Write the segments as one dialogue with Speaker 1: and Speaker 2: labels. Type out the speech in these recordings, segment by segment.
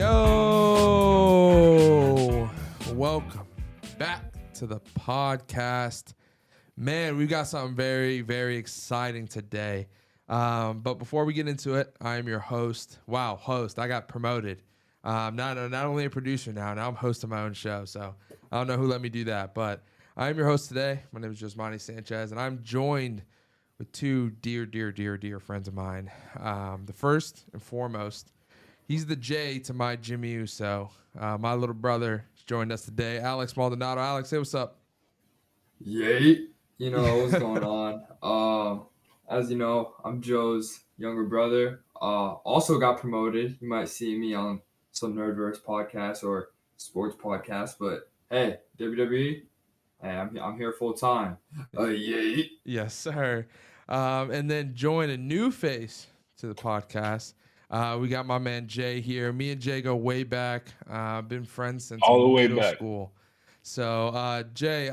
Speaker 1: Yo, welcome back to the podcast. Man, we've got something very, very exciting today. But before we get into it, I am your host. Wow, host. I got promoted. Not only a producer now I'm hosting my own show. So I don't know who let me do that, but I am your host today. My name is Josmanni Sanchez, and I'm joined with two dear friends of mine. The first and foremost, he's the J to my Jimmy Uso. My little brother has joined us today, Alex Maldanado. Alex, say what's up.
Speaker 2: Yay. You know what's going on. As you know, I'm Joe's younger brother. Also got promoted. You might see me on some Nerdverse podcast or sports podcast, but hey, WWE, hey, I'm here full time. Yay.
Speaker 1: Yes, sir. And then join a new face to the podcast. We got my man Jay here. Me and Jay go way back. Been friends since
Speaker 3: all the way
Speaker 1: middle
Speaker 3: back.
Speaker 1: school. So Jay,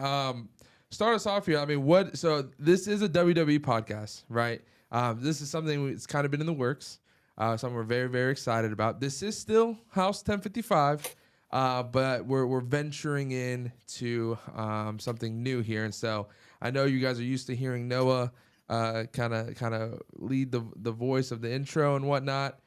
Speaker 1: start us off here. I mean, so this is a WWE podcast, right? This is something that's kind of been in the works. Something we're very, very excited about. This is still House 1055, but we're venturing into something new here. And so I know you guys are used to hearing Noah kind of lead the voice of the intro and whatnot.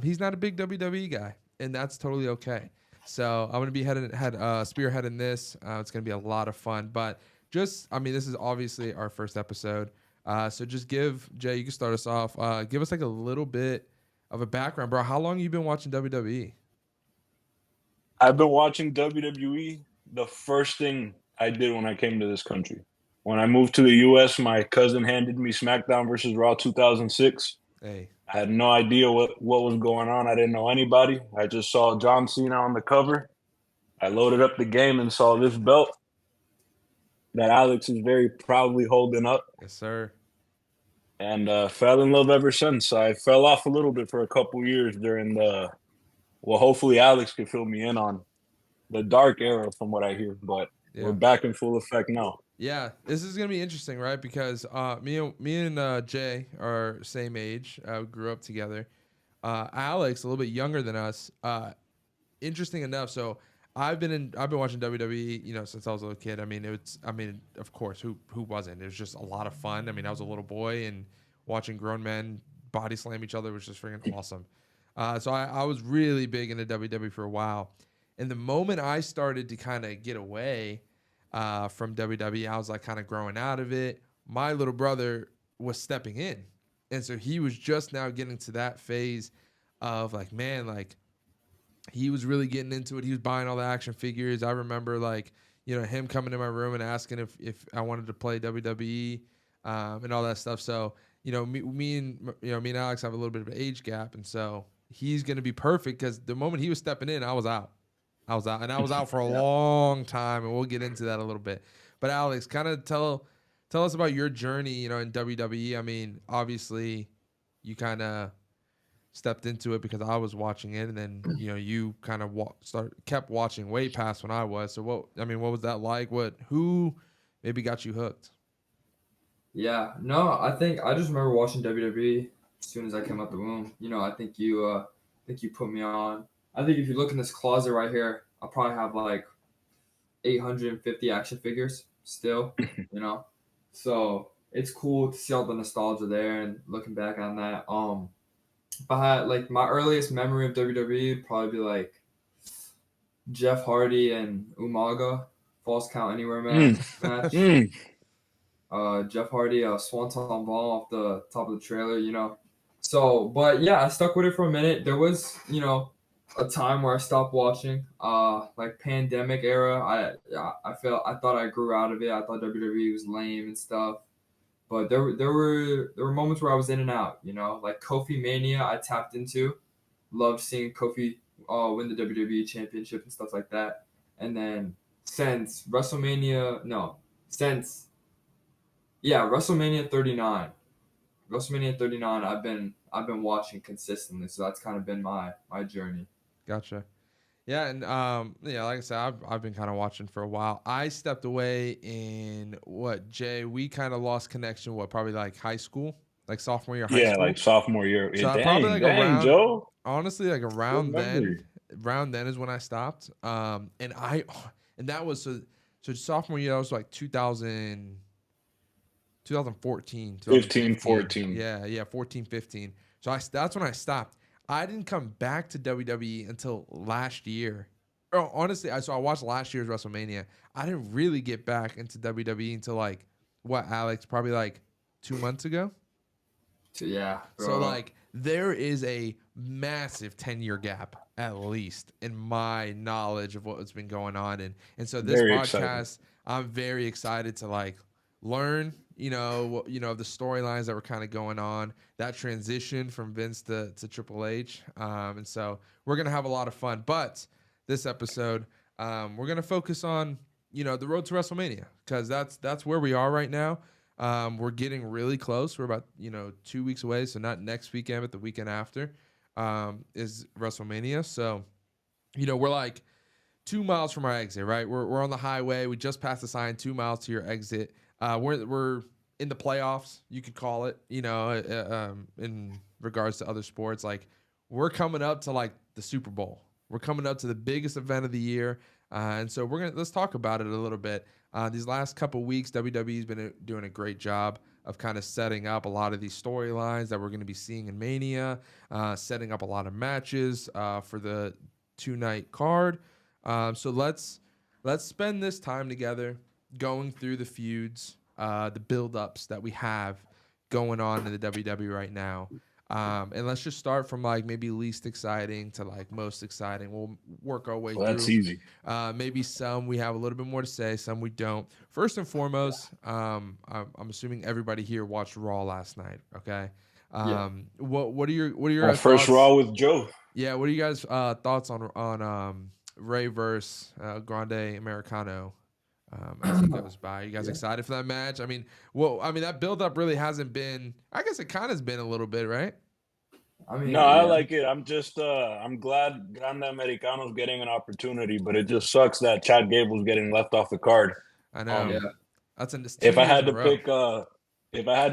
Speaker 1: He's not a big WWE guy, and that's totally okay. So I'm going to be spearheading this. It's going to be a lot of fun. But this is obviously our first episode. So just give, Jay, you can start us off. Give us like a little bit of a background, bro. How long have you been watching WWE?
Speaker 3: I've been watching WWE. The first thing I did when I came to this country. When I moved to the U.S., my cousin handed me SmackDown versus Raw 2006.
Speaker 1: Hey.
Speaker 3: I had no idea what was going on. I didn't know anybody. I just saw John Cena on the cover. I loaded up the game and saw this belt that Alex is very proudly holding up.
Speaker 1: Yes, sir.
Speaker 3: And fell in love ever since. I fell off a little bit for a couple years during hopefully Alex could fill me in on the dark era from what I hear. But we're back in full effect now.
Speaker 1: Yeah, this is gonna be interesting, right? Because me and Jay are same age. We grew up together. Alex, a little bit younger than us. Interesting enough. So I've been watching WWE, since I was a little kid. Of course, who wasn't? It was just a lot of fun. I was a little boy, and watching grown men body slam each other was just freaking awesome. So I was really big into WWE for a while. And the moment I started to kind of get away from WWE, I was like kind of growing out of it. My little brother was stepping in. And so he was just now getting to that phase of he was really getting into it. He was buying all the action figures. I remember him coming to my room and asking if I wanted to play WWE and all that stuff. So, me and Alex have a little bit of an age gap. And so he's going to be perfect because the moment he was stepping in, I was out. And I was out for a long time, and we'll get into that a little bit. But Alex, kind of tell us about your journey, in WWE. Obviously, you kind of stepped into it because I was watching it, and then you kind of kept watching way past when I was. So what was that like? Who maybe got you hooked?
Speaker 2: Yeah, no, I think I just remember watching WWE as soon as I came out the womb. I think you put me on. I think if you look in this closet right here, I'll probably have like 850 action figures still, So it's cool to see all the nostalgia there and looking back on that. If I had my earliest memory of WWE would probably be like Jeff Hardy and Umaga, Falls Count Anywhere match. Jeff Hardy, Swanton Bomb off the top of the trailer, So, but yeah, I stuck with it for a minute. There was, a time where I stopped watching, pandemic era. I thought I grew out of it. I thought WWE was lame and stuff. But there were moments where I was in and out, like Kofi Mania I tapped into. Loved seeing Kofi win the WWE championship and stuff like that. And then WrestleMania 39. WrestleMania 39 I've been watching consistently, so that's kind of been my journey.
Speaker 1: Gotcha. Yeah, and like I said, I've been kind of watching for a while. I stepped away in Jay? We kind of lost connection. Probably like high school, like sophomore year high school.
Speaker 3: Yeah, like sophomore year.
Speaker 1: So
Speaker 3: Dang, Joe.
Speaker 1: Honestly, like around then around then is when I stopped. And that was so sophomore year. That was like 2014,
Speaker 3: 15,
Speaker 1: 2015.
Speaker 3: 14.
Speaker 1: Yeah, 14, 15. So that's when I stopped. I didn't come back to WWE until last year. Oh, honestly, I watched last year's WrestleMania. I didn't really get back into WWE until like Alex, probably like 2 months ago.
Speaker 2: Yeah, bro.
Speaker 1: So like there is a massive 10-year gap at least in my knowledge of what's been going on, and so this
Speaker 3: Very
Speaker 1: podcast,
Speaker 3: exciting.
Speaker 1: I'm very excited to like learn, the storylines that were kind of going on, that transition from Vince to Triple H, and so we're gonna have a lot of fun. But this episode, we're gonna focus on the road to WrestleMania because that's where we are right now. We're getting really close. We're about 2 weeks away, so not next weekend, but the weekend after is WrestleMania. So we're like 2 miles from our exit, right? We're on the highway. We just passed the sign, 2 miles to your exit. We're in the playoffs, you could call it. In regards to other sports, like we're coming up to like the Super Bowl. We're coming up to the biggest event of the year, and so let's talk about it a little bit. These last couple weeks, WWE's been doing a great job of kind of setting up a lot of these storylines that we're going to be seeing in Mania, setting up a lot of matches for the 2-night card. So let's spend this time together going through the feuds, the buildups that we have going on in the WWE right now. And let's just start from like maybe least exciting to like most exciting. We'll work our way through.
Speaker 3: That's easy.
Speaker 1: Maybe some we have a little bit more to say, some we don't. First and foremost, I'm assuming everybody here watched Raw last night. Okay. What are your
Speaker 3: Our first
Speaker 1: thoughts?
Speaker 3: Raw with Joe.
Speaker 1: Yeah. What are you guys' thoughts on Ray versus Grande Americano? As it goes by, you guys excited for that match? I mean, that build up really hasn't been. I guess it kind of has been a little bit, right?
Speaker 2: I mean,
Speaker 3: No, I like it. I'm just I'm glad Grande Americano's getting an opportunity, but it just sucks that Chad Gable's getting left off the card.
Speaker 1: I know.
Speaker 2: Yeah.
Speaker 1: That's in this.
Speaker 3: If I had to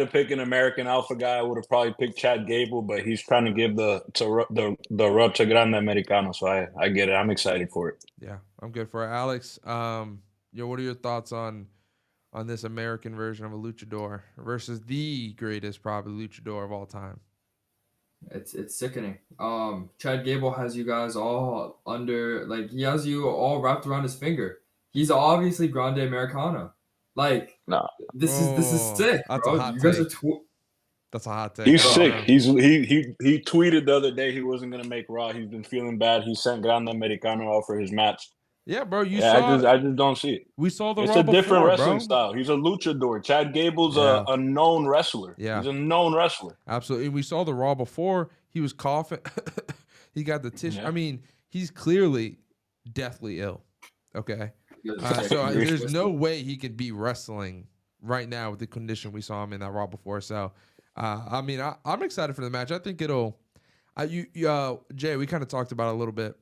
Speaker 3: pick an American Alpha guy, I would have probably picked Chad Gable, but he's trying to give the rub to Grande Americano, so I get it. I'm excited for it.
Speaker 1: Yeah, I'm good for it. Alex, what are your thoughts on this American version of a luchador versus the greatest probably luchador of all time?
Speaker 2: It's sickening. Chad Gable has you guys all under, like, he has you all wrapped around his finger. He's obviously Grande Americano. Like,
Speaker 3: no,
Speaker 2: this is sick,
Speaker 1: that's
Speaker 2: bro.
Speaker 1: a hot
Speaker 2: You guys
Speaker 1: take.
Speaker 2: are
Speaker 1: That's a hot take.
Speaker 3: he's sick. He tweeted the other day he wasn't gonna make Raw. He's been feeling bad. He sent Grande Americano out for his match.
Speaker 1: Yeah, bro.
Speaker 3: I just don't see it.
Speaker 1: We saw the
Speaker 3: It's
Speaker 1: Raw
Speaker 3: a different
Speaker 1: before,
Speaker 3: wrestling
Speaker 1: bro.
Speaker 3: style. He's a luchador. Chad Gable's
Speaker 1: Yeah.
Speaker 3: a known wrestler.
Speaker 1: Yeah.
Speaker 3: He's a known wrestler.
Speaker 1: Absolutely. We saw the Raw before. He was coughing. He got the tissue.
Speaker 3: Yeah.
Speaker 1: I mean, he's clearly deathly ill. Okay. So there's no way he could be wrestling right now with the condition we saw him in that Raw before. So, I'm excited for the match. I think it'll. Jay, we kind of talked about it a little bit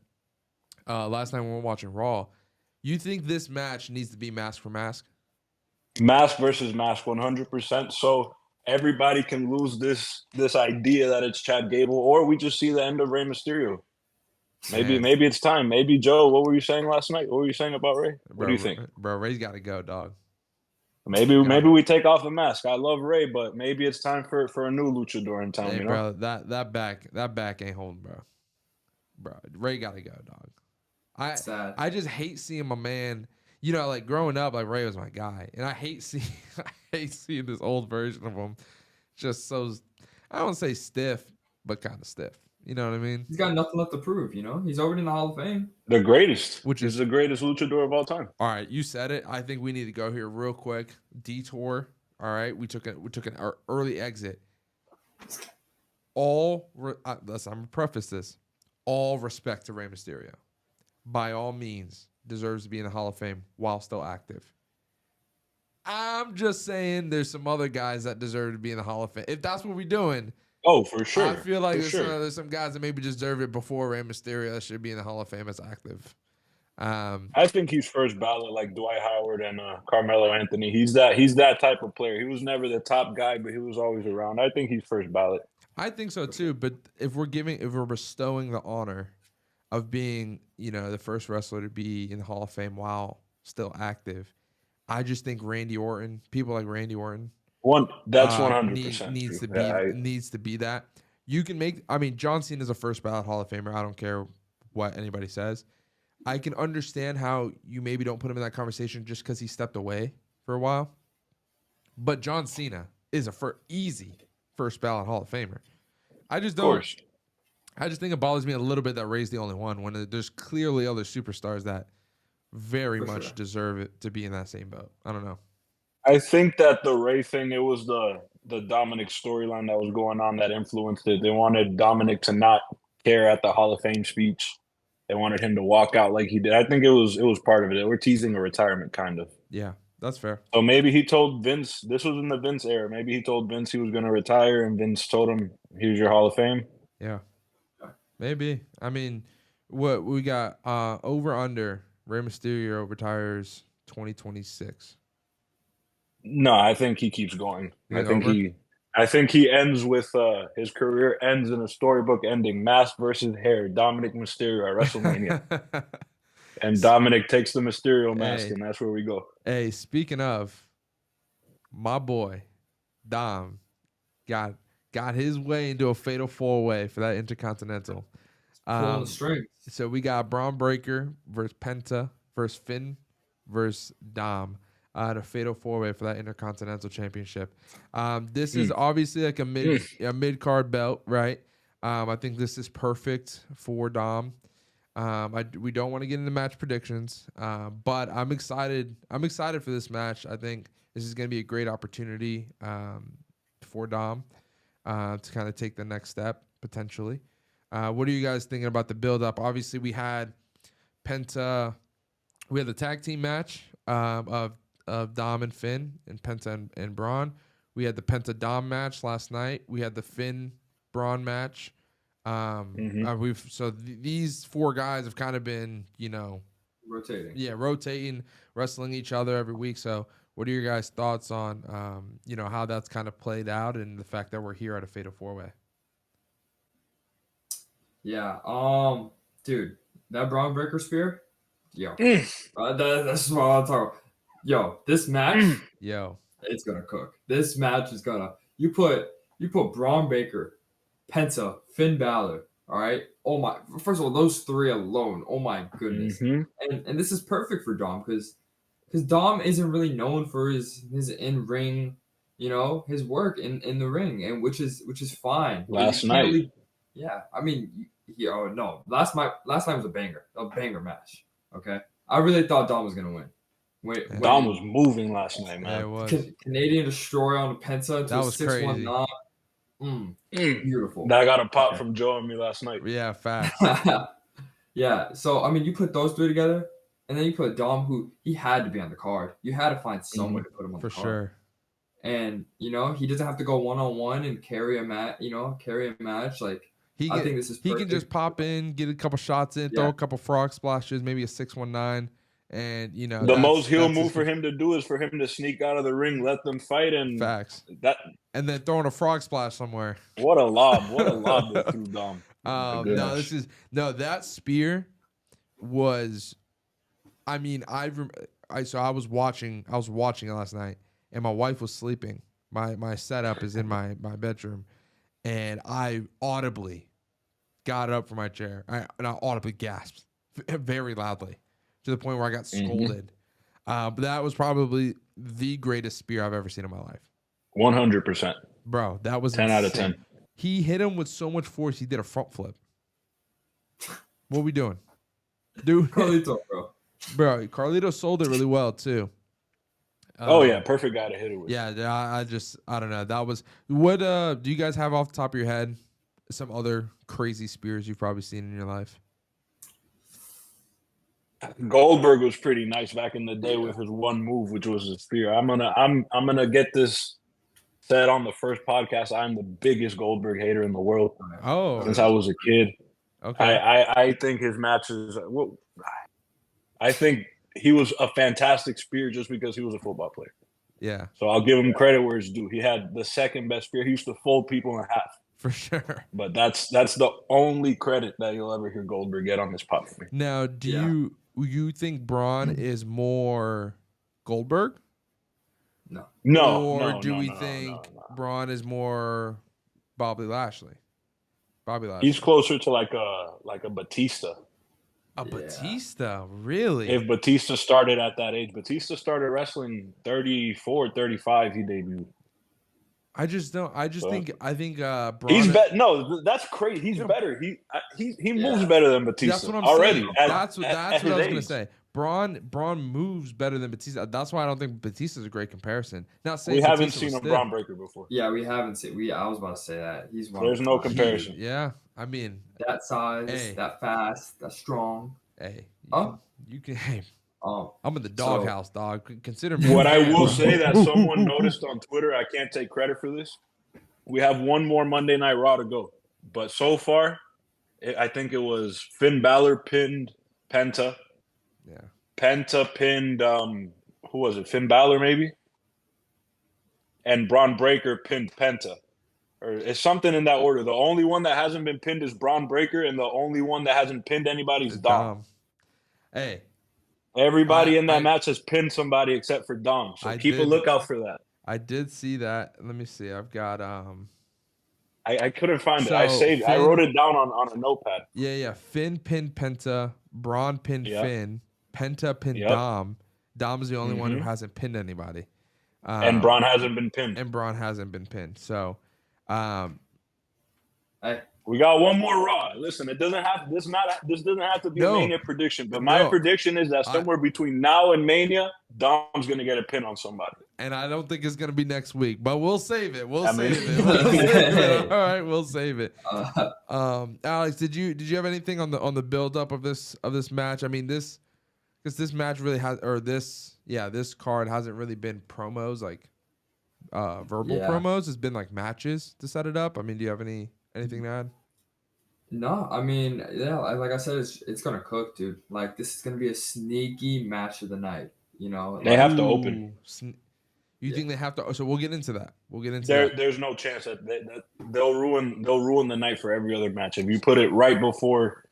Speaker 1: last night when we were watching Raw. You think this match needs to be mask for mask?
Speaker 3: Mask versus mask, 100%. So everybody can lose this idea that it's Chad Gable, or we just see the end of Rey Mysterio. Maybe it's time. Maybe Joe, what were you saying last night? What were you saying about Ray? What do you think?
Speaker 1: Bro, Ray's got to go, dog.
Speaker 3: Maybe we take off the mask. I love Ray, but maybe it's time for a new luchador in town.
Speaker 1: Hey, bro, that back ain't holding, bro. Bro, Ray got to go, dog. I just hate seeing my man. Like growing up, like Ray was my guy, and I hate seeing this old version of him, just so I don't say stiff, but kind of stiff. You know what I mean?
Speaker 2: He's got nothing left to prove. He's already in the Hall of Fame.
Speaker 3: The greatest,
Speaker 1: He's
Speaker 3: the greatest luchador of all time.
Speaker 1: All right, you said it. I think we need to go here real quick. Detour. All right, we took an early exit. I'm gonna preface this. All respect to Rey Mysterio. By all means, deserves to be in the Hall of Fame while still active. I'm just saying there's some other guys that deserve to be in the Hall of Fame. If that's what we're doing,
Speaker 3: oh, for sure.
Speaker 1: I feel like there's some guys that maybe deserve it before Rey Mysterio that should be in the Hall of Fame as active.
Speaker 3: I think he's first ballot, like Dwight Howard and Carmelo Anthony. He's that type of player. He was never the top guy, but he was always around. I think he's first ballot.
Speaker 1: I think so too. But if we're bestowing the honor, of being, the first wrestler to be in the Hall of Fame while still active. I just think people like Randy Orton,
Speaker 3: That's 100%
Speaker 1: needs
Speaker 3: true.
Speaker 1: to be needs to be that. You can make. I mean, John Cena is a first ballot Hall of Famer. I don't care what anybody says. I can understand how you maybe don't put him in that conversation just because he stepped away for a while. But John Cena is easy first ballot Hall of Famer. I just don't. I just think it bothers me a little bit that Ray's the only one when there's clearly other superstars that very much deserve it to be in that same boat. I don't know.
Speaker 3: I think that the Ray thing, it was the Dominic storyline that was going on that influenced it. They wanted Dominic to not care at the Hall of Fame speech. They wanted him to walk out like he did. I think it was part of it. They were teasing a retirement, kind of.
Speaker 1: Yeah, that's fair.
Speaker 3: So maybe he told Vince, this was in the Vince era, maybe he told Vince he was going to retire, and Vince told him, here's your Hall of Fame.
Speaker 1: Yeah, maybe. I mean, what we got over under Rey Mysterio retires 2026.
Speaker 3: No, I think he keeps going.
Speaker 1: Over?
Speaker 3: I think he ends with his career ends in a storybook ending: mask versus hair, Dominic Mysterio at WrestleMania, and Dominic takes the Mysterio mask, and that's where we go.
Speaker 1: Hey, speaking of, my boy Dom got his way into a fatal 4-way for that Intercontinental.
Speaker 2: Pulling the strings.
Speaker 1: So we got Braun Breaker versus Penta versus Finn versus Dom. A fatal 4-way for that Intercontinental Championship. This is obviously like a mid card belt, right? I think this is perfect for Dom. We don't want to get into match predictions, but I'm excited. I'm excited for this match. I think this is going to be a great opportunity for Dom to kind of take the next step potentially. What are you guys thinking about the build up? Obviously, we had Penta. We had the tag team match of Dom and Finn and Penta and Braun. We had the Penta Dom match last night. We had the Finn Braun match. These four guys have kind of been,
Speaker 2: rotating.
Speaker 1: Yeah, rotating, wrestling each other every week. So, what are your guys' thoughts on, how that's kind of played out and the fact that we're here at a Fatal 4-Way?
Speaker 2: Yeah, dude, that Braun Breaker spear, that's what I'm talking about. Yo, this match, it's gonna cook. This match is gonna. You put Braun Breaker, Penta, Finn Balor. All right. Oh my. First of all, those three alone. Oh my goodness. And this is perfect for Dom because Dom isn't really known for his in ring, his work in the ring, and which is fine.
Speaker 3: Last night.
Speaker 2: I mean, no. Last night was a banger match. Okay. I really thought Dom was gonna win.
Speaker 3: Dom was moving last night, man.
Speaker 1: Yeah, it was.
Speaker 2: Canadian Destroyer on the Penta to
Speaker 1: that was
Speaker 2: 619. Beautiful.
Speaker 3: That got a pop from Joe and me last night.
Speaker 1: Yeah, fast.
Speaker 2: Yeah. So I mean, you put those three together, and then you put Dom, who he had to be on the card. You had to find someone to put him on the card. For sure. And he doesn't have to go 1-on-1 and carry a match. Like I think this is perfect.
Speaker 1: He can just pop in, get a couple shots in, throw a couple frog splashes, maybe a 619. And
Speaker 3: the most heel move for him to do is for him to sneak out of the ring, let them fight, and
Speaker 1: facts. And then throwing a frog splash somewhere.
Speaker 3: What a lob! What a lob they threw Dom.
Speaker 1: That spear was. I mean, I was watching it last night, and my wife was sleeping. My setup is in my bedroom, and I audibly got up from my chair. I audibly gasped very loudly, to the point where I got scolded. But that was probably the greatest spear I've ever seen in my life.
Speaker 3: 100%.
Speaker 1: Bro, that was
Speaker 3: 10
Speaker 1: insane.
Speaker 3: out of 10.
Speaker 1: He hit him with so much force, he did a front flip. What we doing? Dude.
Speaker 2: Carlito, bro.
Speaker 1: Bro, Carlito sold it really well, too.
Speaker 3: Perfect guy to hit it with.
Speaker 1: Yeah, I don't know. That was, what do you guys have off the top of your head some other crazy spears you've probably seen in your life?
Speaker 3: Goldberg was pretty nice back in the day with his one move, which was a spear. I'm gonna get this said on the first podcast. I'm the biggest Goldberg hater in the world. Since I was a kid. Okay. I think his matches. I think he was a fantastic spear just because he was a football player.
Speaker 1: Yeah.
Speaker 3: So I'll give him credit where it's due. He had the second best spear. He used to fold people in half.
Speaker 1: For sure.
Speaker 3: But that's the only credit that you'll ever hear Goldberg get on this pod for me.
Speaker 1: Now, do you think Braun is more Goldberg?
Speaker 2: No.
Speaker 3: No,
Speaker 1: Or
Speaker 3: no,
Speaker 1: do
Speaker 3: no,
Speaker 1: we
Speaker 3: no,
Speaker 1: think
Speaker 3: no.
Speaker 1: Braun is more Bobby Lashley?
Speaker 3: He's closer to like a Batista.
Speaker 1: Batista, really?
Speaker 3: If Batista started at that age, Batista started wrestling 34, 35, he debuted.
Speaker 1: I just don't. I think Braun.
Speaker 3: He's better. No, that's crazy. He's better. He moves better than Batista.
Speaker 1: That's what I'm
Speaker 3: already.
Speaker 1: saying.
Speaker 3: That's
Speaker 1: what I was gonna say. Braun moves better than Batista. That's why I don't think Batista's a great comparison. Now,
Speaker 3: we haven't seen a Braun breaker before.
Speaker 2: Yeah, we haven't seen. I was about to say that he's one.
Speaker 3: There's no comparison.
Speaker 1: Yeah, I mean
Speaker 2: that size, that fast, that strong.
Speaker 1: Hey, you can. Hey, I'm in the doghouse, dog. Consider me.
Speaker 3: What I will say that someone noticed on Twitter, I can't take credit for this. We have one more Monday Night Raw to go, but so far, I think it was Finn Balor pinned Penta.
Speaker 1: Yeah.
Speaker 3: Penta pinned who was it? Finn Balor maybe? And Braun Breaker pinned Penta. Or it's something in that order. The only one that hasn't been pinned is Braun Breaker, and the only one that hasn't pinned anybody is Dom.
Speaker 1: Hey.
Speaker 3: Everybody in that match has pinned somebody except for Dom. So keep a lookout for that.
Speaker 1: I did see that. Let me see. I've got
Speaker 3: I couldn't find it. I wrote it down on a notepad.
Speaker 1: Yeah. Finn pinned Penta, Braun pinned Finn, Penta pinned Dom. Dom's the only one who hasn't pinned anybody.
Speaker 3: And Braun hasn't been pinned.
Speaker 1: So
Speaker 3: we got one more Raw. Listen, it doesn't have this doesn't have to be a Mania prediction, but my prediction is that somewhere between now and Mania, Dom's gonna get a pin on somebody.
Speaker 1: And I don't think it's gonna be next week, but we'll save it. We'll save it. All right, we'll save it. Alex, did you have anything on the build up of this match? I mean, this match really has, this card hasn't really been promos like verbal promos. It's been like matches to set it up. I mean, do you have anything to add?
Speaker 2: No, I mean, like I said, it's gonna cook, dude. Like, this is gonna be a sneaky match of the night. You know,
Speaker 3: they have to open.
Speaker 1: You think they have to? So we'll get into that.
Speaker 3: There's no chance that they'll ruin the night for every other match if you put it right before,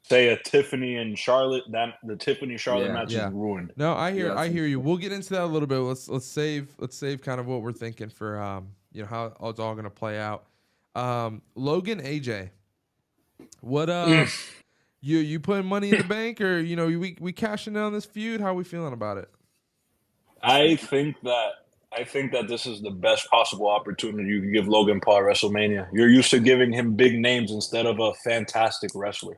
Speaker 3: say, a Tiffany and Charlotte. That the Tiffany Charlotte match is ruined.
Speaker 1: No, I hear you. We'll get into that a little bit. Let's save kind of what we're thinking for how it's all gonna play out. Logan, AJ, what you putting money in the bank, or we cashing in on this feud? How are we feeling about it?
Speaker 3: I think that this is the best possible opportunity you can give Logan Paul at WrestleMania. You're used to giving him big names instead of a fantastic wrestler.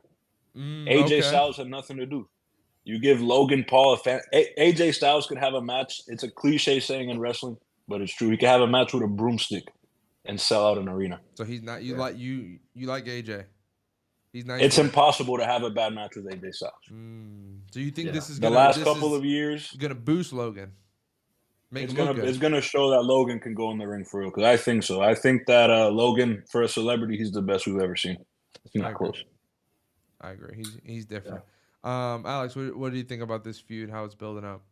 Speaker 3: AJ Styles had nothing to do. You give Logan Paul AJ Styles could have a match. It's a cliche saying in wrestling, but it's true. He could have a match with a broomstick and sell out an arena.
Speaker 1: So he's not you like AJ. He's nice.
Speaker 3: It's impossible to have a bad match with AJ Styles.
Speaker 1: So you think this is
Speaker 3: the last couple of years
Speaker 1: gonna boost Logan?
Speaker 3: It's gonna show that Logan can go in the ring for real, because I think so. I think that Logan, for a celebrity, he's the best we've ever seen. It's not close.
Speaker 1: I agree. He's different. Alex, what do you think about this feud? How it's building up?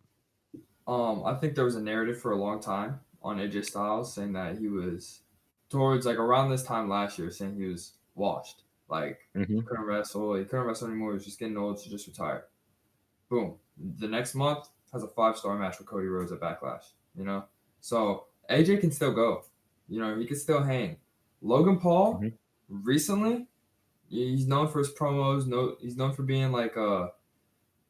Speaker 2: I think there was a narrative for a long time on AJ Styles saying that he was towards like around this time last year, saying he was washed. Like, couldn't wrestle. He couldn't wrestle anymore. He was just getting old, so just retire. Boom. The next month has a 5-star match with Cody Rhodes at Backlash. So AJ can still go. He can still hang. Logan Paul, recently, he's known for his promos. He's known for being like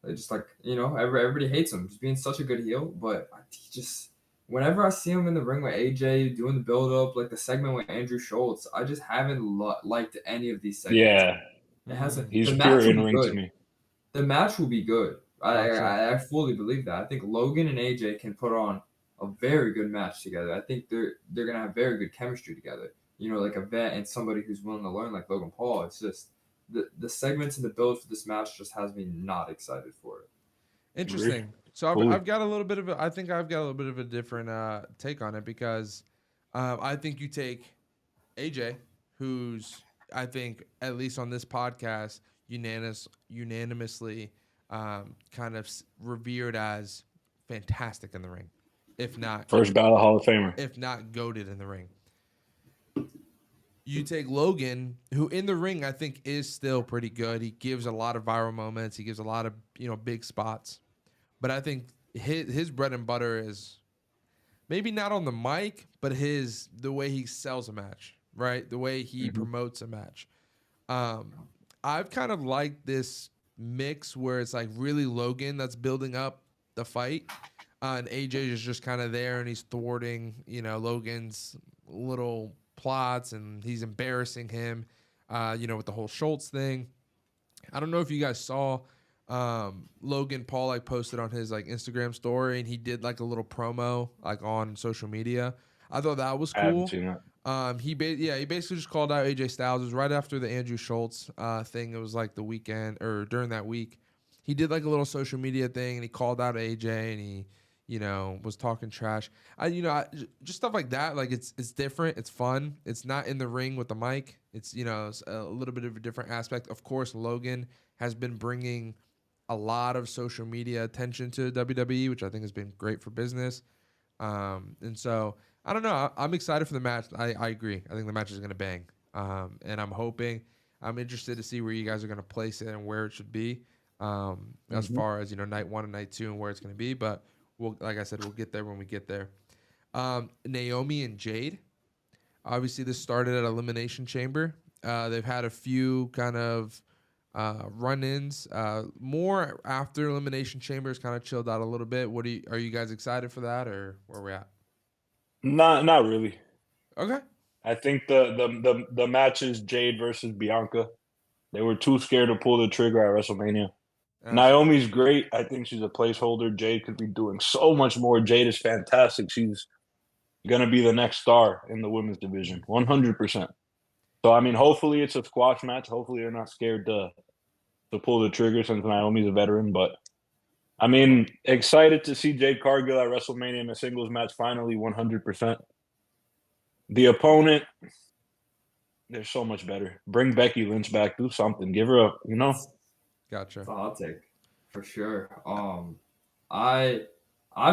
Speaker 2: everybody hates him. Just being such a good heel, but he just. Whenever I see him in the ring with AJ doing the build-up, like the segment with Andrew Schultz, I just haven't liked any of these segments.
Speaker 3: Yeah.
Speaker 2: It hasn't.
Speaker 3: He's pure in-ring to me.
Speaker 2: The match will be good. I fully believe that. I think Logan and AJ can put on a very good match together. I think they're going to have very good chemistry together. Like a vet and somebody who's willing to learn like Logan Paul. It's just the segments and the build for this match just has me not excited for it.
Speaker 1: Interesting. So I've got a little bit of a different take on it, because I think you take AJ, who's, I think, at least on this podcast, unanimously kind of revered as fantastic in the ring, if not
Speaker 3: first ballot Hall of Famer,
Speaker 1: if not goated in the ring. you take Logan, who in the ring I think is still pretty good. He gives a lot of viral moments. He gives a lot of big spots. But I think his bread and butter is maybe not on the mic, but the way he sells a match, right? The way he promotes a match. I've kind of liked this mix where it's like really Logan that's building up the fight, and AJ is just kind of there and he's thwarting, Logan's little plots and he's embarrassing him, with the whole Schultz thing. I don't know if you guys saw Logan Paul posted on his Instagram story, and he did a little promo on social media. I thought that was cool.
Speaker 3: I haven't seen that.
Speaker 1: He basically just called out AJ Styles. It was right after the Andrew Schultz thing. It was the weekend or during that week. He did a little social media thing, and he called out AJ, and he was talking trash. Just stuff like that. It's different. It's fun. It's not in the ring with the mic. It's it's a little bit of a different aspect. Of course, Logan has been bringing a lot of social media attention to WWE, which I think has been great for business. And so I don't know. I'm excited for the match. I agree. I think the match is going to bang. And I'm interested to see where you guys are going to place it and where it should be. As far as night 1 and night 2 and where it's going to be, but like I said, we'll get there when we get there. Naomi and Jade. Obviously, this started at Elimination Chamber. They've had a few kind of run-ins. More after Elimination Chamber has kind of chilled out a little bit. Are you guys excited for that, or where we at?
Speaker 3: Not really.
Speaker 1: Okay.
Speaker 3: I think the match is Jade versus Bianca. They were too scared to pull the trigger at WrestleMania. Naomi's great. I think she's a placeholder. Jade could be doing so much more. Jade is fantastic. She's going to be the next star in the women's division, 100%. So, hopefully it's a squash match. Hopefully they're not scared to pull the trigger since Naomi's a veteran. But, excited to see Jade Cargill at WrestleMania in a singles match finally, 100%. The opponent, they're so much better. Bring Becky Lynch back. Do something. Give her
Speaker 1: Gotcha.
Speaker 2: That's a hot take, for sure. I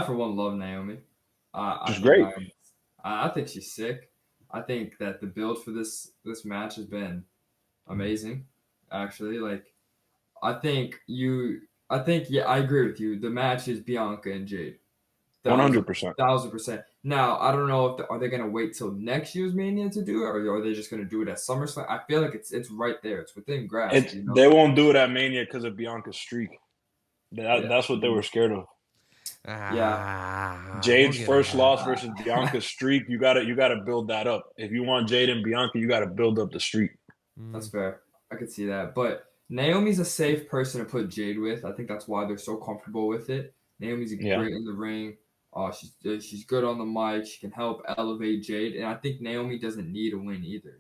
Speaker 2: for one love Naomi.
Speaker 3: She's great.
Speaker 2: I think she's sick. I think that the build for this match has been amazing. Actually, I agree with you. The match is Bianca and Jade.
Speaker 3: 100%.
Speaker 2: 1,000%. Now, I don't know are they gonna wait till next year's Mania to do it, or are they just gonna do it at SummerSlam? I feel like it's right there. It's within grasp.
Speaker 3: They won't do it at Mania because of Bianca's streak. That's what they were scared of.
Speaker 2: Yeah.
Speaker 3: Jade's first loss versus Bianca's streak. You gotta build that up. If you want Jade and Bianca, you gotta build up the streak.
Speaker 2: That's fair. I could see that. But Naomi's a safe person to put Jade with. I think that's why they're so comfortable with it. Naomi's great in the ring. She's good on the mic. She can help elevate Jade, and I think Naomi doesn't need a win either.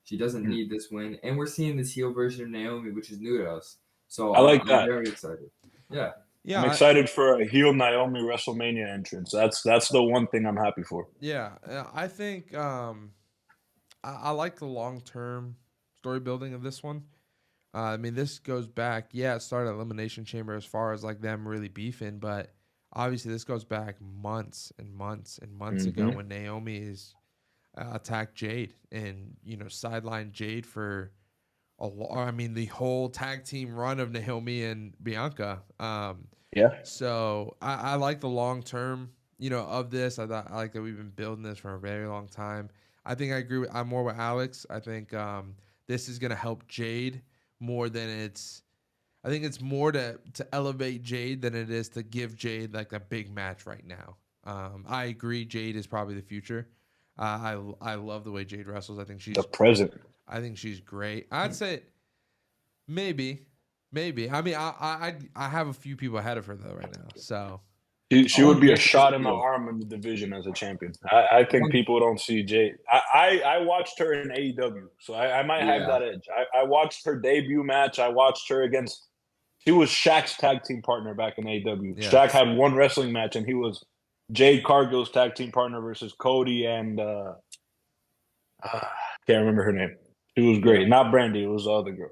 Speaker 2: She doesn't need this win, and we're seeing this heel version of Naomi, which is new to us. So
Speaker 3: I like that.
Speaker 2: I'm very excited. Yeah.
Speaker 3: I'm excited for a heel Naomi WrestleMania entrance. That's the one thing I'm happy for.
Speaker 1: Yeah, I think I like the long-term story building of this one. This goes back. Yeah, it started at Elimination Chamber as far as them really beefing, but obviously this goes back months and months and months ago when Naomi is attacked Jade and sidelined Jade for the whole tag team run of Naomi and Bianca. So I like the long term of this. I like that we've been building this for a very long time. I think I'm more with Alex. I think this is gonna help Jade more than I think it's more to elevate Jade than it is to give Jade a big match right now. I agree. Jade is probably the future. I love the way Jade wrestles. I think she's
Speaker 3: the present.
Speaker 1: I think she's great. I'd say maybe. I have a few people ahead of her though right now. So
Speaker 3: she would be a shot in the arm in the division as a champion. I think people don't see Jade. I watched her in AEW, so I might have that edge. I watched her debut match. I watched her against. She was Shaq's tag team partner back in AEW. Yeah. Shaq had one wrestling match, and he was Jade Cargill's tag team partner versus Cody and can't remember her name. She was great. Not Brandy. It was the other girl.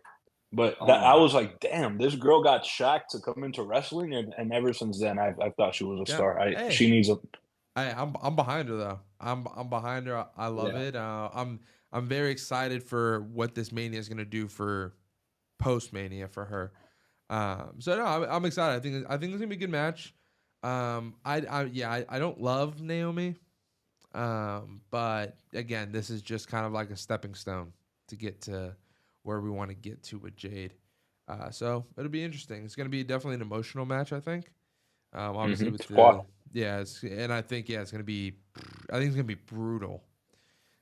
Speaker 3: But I was like, damn, this girl got Shaq to come into wrestling, and ever since then, I thought she was a star. She needs a
Speaker 1: I'm behind her though. I'm behind her. I love it. I'm very excited for what this Mania is gonna do for post Mania for her. So no, I'm excited. I think it's gonna be a good match. I don't love Naomi. But again, this is just kind of like a stepping stone to get to where we want to get to with Jade. So it'll be interesting. It's gonna be definitely an emotional match, I think. Obviously with
Speaker 3: Squad.
Speaker 1: and I think it's gonna be. I think it's gonna be brutal.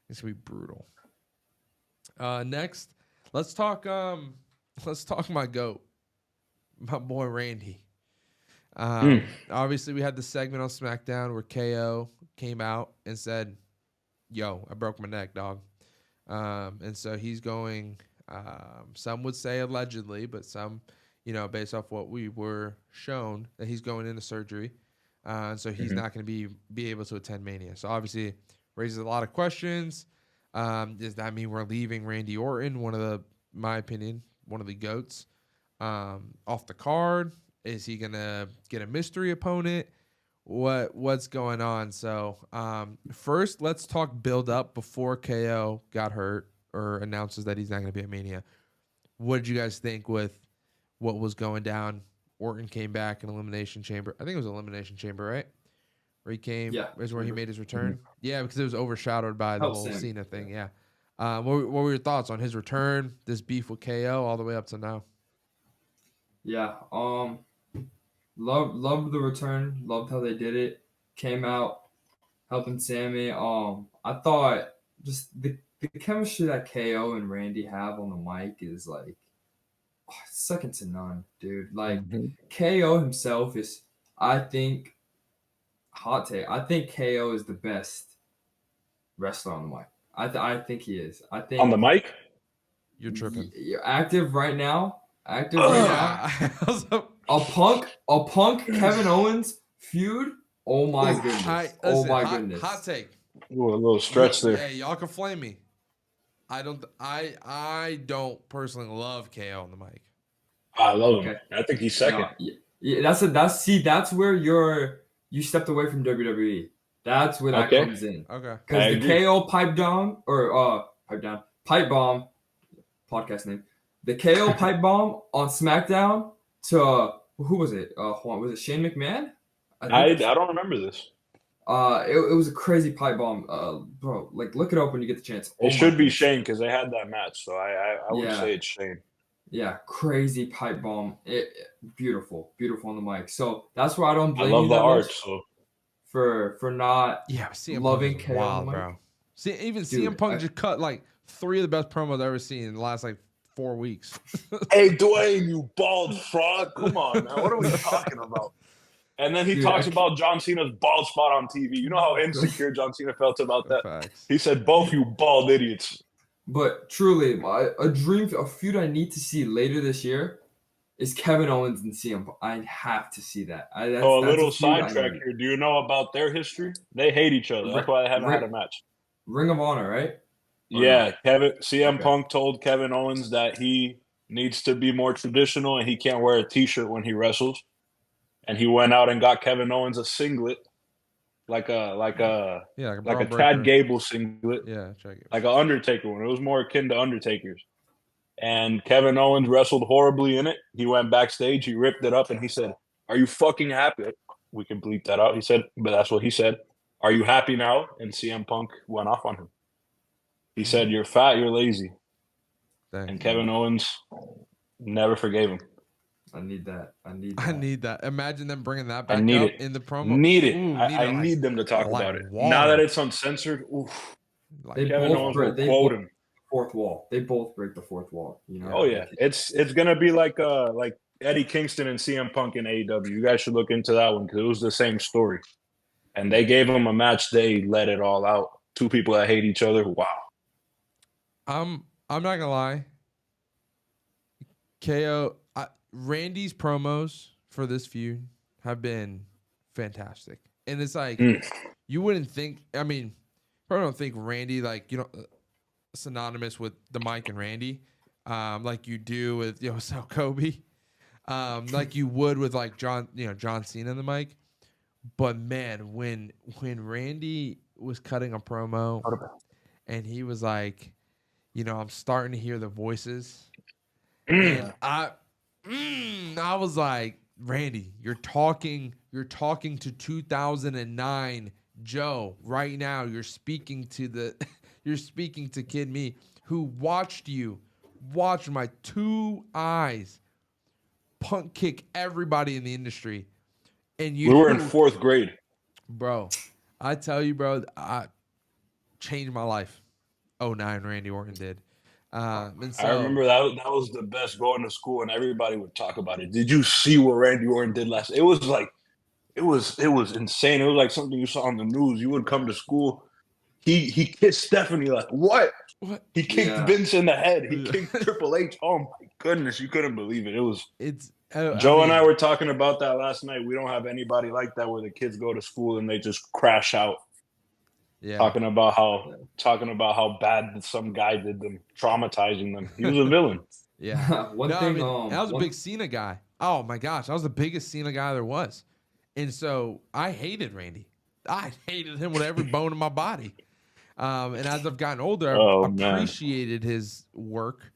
Speaker 1: It's gonna be brutal. Next, let's talk. Let's talk my goat, my boy Randy. Obviously, we had the segment on SmackDown where KO came out and said, "Yo, I broke my neck, dog." And so he's going. Some would say allegedly, but some, based off what we were shown, that he's going into surgery, and so he's not going to be able to attend Mania. So obviously, raises a lot of questions. Does that mean we're leaving Randy Orton, my opinion, one of the goats, off the card? Is he gonna get a mystery opponent? What's going on? So first, let's talk build up before KO got hurt or announces that he's not going to be at Mania. What did you guys think with what was going down? Orton came back in Elimination Chamber. I think it was Elimination Chamber, right? Where he came, is where he made his return. Yeah, because it was overshadowed by the whole Cena thing. Yeah. What were your thoughts on his return? This beef with KO all the way up to now.
Speaker 2: Yeah. Loved the return. Loved how they did it. Came out helping Sammy. I thought just the chemistry that KO and Randy have on the mic is like second to none, dude. Like KO himself is, I think, hot take. I think KO is the best wrestler on the mic. I think he is. I think
Speaker 3: on the mic.
Speaker 1: You're tripping.
Speaker 2: You're active right now. A Punk Kevin Owens feud. Oh my goodness. Goodness.
Speaker 1: Hot take.
Speaker 3: Ooh, a little stretch there.
Speaker 1: Yeah, y'all can flame me. I don't personally love KO on the mic.
Speaker 3: I love him. I think he's second.
Speaker 2: Yeah, that's where you stepped away from WWE. That's where that comes in. Okay. Because the KO pipe bomb podcast name. The KO pipe bomb on SmackDown to who was it? Was it Shane McMahon?
Speaker 3: I don't remember this.
Speaker 2: It was a crazy pipe bomb, bro. Like, look it up when you get the chance.
Speaker 3: It should be Shane because they had that match, so I would say it's Shane.
Speaker 2: Yeah, crazy pipe bomb. Beautiful on the mic. So that's where I don't blame
Speaker 3: you. I love
Speaker 2: you
Speaker 3: the
Speaker 2: that
Speaker 3: art,
Speaker 2: much
Speaker 3: so
Speaker 2: for not loving KO
Speaker 1: wild, bro. CM Punk just cut like 3 of the best promos I've ever seen in the last like 4 weeks.
Speaker 3: Hey, Dwayne, you bald fraud! Come on, man. What are we talking about? And then he talks about John Cena's bald spot on TV. You know how insecure John Cena felt about that?
Speaker 1: Facts.
Speaker 3: He said, both you bald idiots.
Speaker 2: But truly, a feud I need to see later this year is Kevin Owens and CM Punk. I have to see that.
Speaker 3: A little sidetrack here. Do you know about their history? They hate each other. That's why they haven't had a match.
Speaker 2: Ring of Honor, right?
Speaker 3: Yeah. CM Punk told Kevin Owens that he needs to be more traditional and he can't wear a T-shirt when he wrestles. And he went out and got Kevin Owens a singlet, like a Chad Gable singlet, like an Undertaker one. It was more akin to Undertaker's. And Kevin Owens wrestled horribly in it. He went backstage, he ripped it up, and he said, "Are you fucking happy?" We can bleep that out. He said, but that's what he said. "Are you happy now?" And CM Punk went off on him. He said, "You're fat, you're lazy." And Kevin Owens never forgave him.
Speaker 2: I need that.
Speaker 1: Imagine them bringing that back up in the promo.
Speaker 3: I need them to talk about it. Now that it's uncensored, Kevin Owens will quote him.
Speaker 2: Fourth wall. They both break the fourth wall. You know.
Speaker 3: Oh yeah, it's gonna be like Eddie Kingston and CM Punk in AEW. You guys should look into that one because it was the same story. And they gave him a match. They let it all out. 2 people that hate each other. Wow.
Speaker 1: I'm not gonna lie. KO. Randy's promos for this feud have been fantastic. And it's like, you wouldn't think, probably don't think Randy, synonymous with the Mike and Randy, like you do with, Kobe, like you would with John Cena and the Mike. But man, when Randy was cutting a promo and he was like, I'm starting to hear the voices, and I was like, Randy, you're talking to 2009 Joe right now. You're speaking to Kid Me, who watched my 2 eyes punk kick everybody in the industry. And
Speaker 3: we were in 4th grade.
Speaker 1: Bro, I tell you, bro, I changed my life. 09 Randy Orton did. And so,
Speaker 3: I remember that was the best, going to school and everybody would talk about it. Did you see what Randy Orton did last? It was like, it was insane. It was like something you saw on the news. You would come to school. He kissed Stephanie. Like, what? He kicked Vince in the head. He kicked Triple H. Oh my goodness, you couldn't believe it. Joe and I were talking about that last night. We don't have anybody like that where the kids go to school and they just crash out. Yeah. Talking about how bad some guy did them, traumatizing them. He was a villain.
Speaker 1: Yeah. I was a big Cena guy. Oh my gosh, I was the biggest Cena guy there was. And so I hated Randy. I hated him with every bone in my body. And as I've gotten older, I've appreciated his work.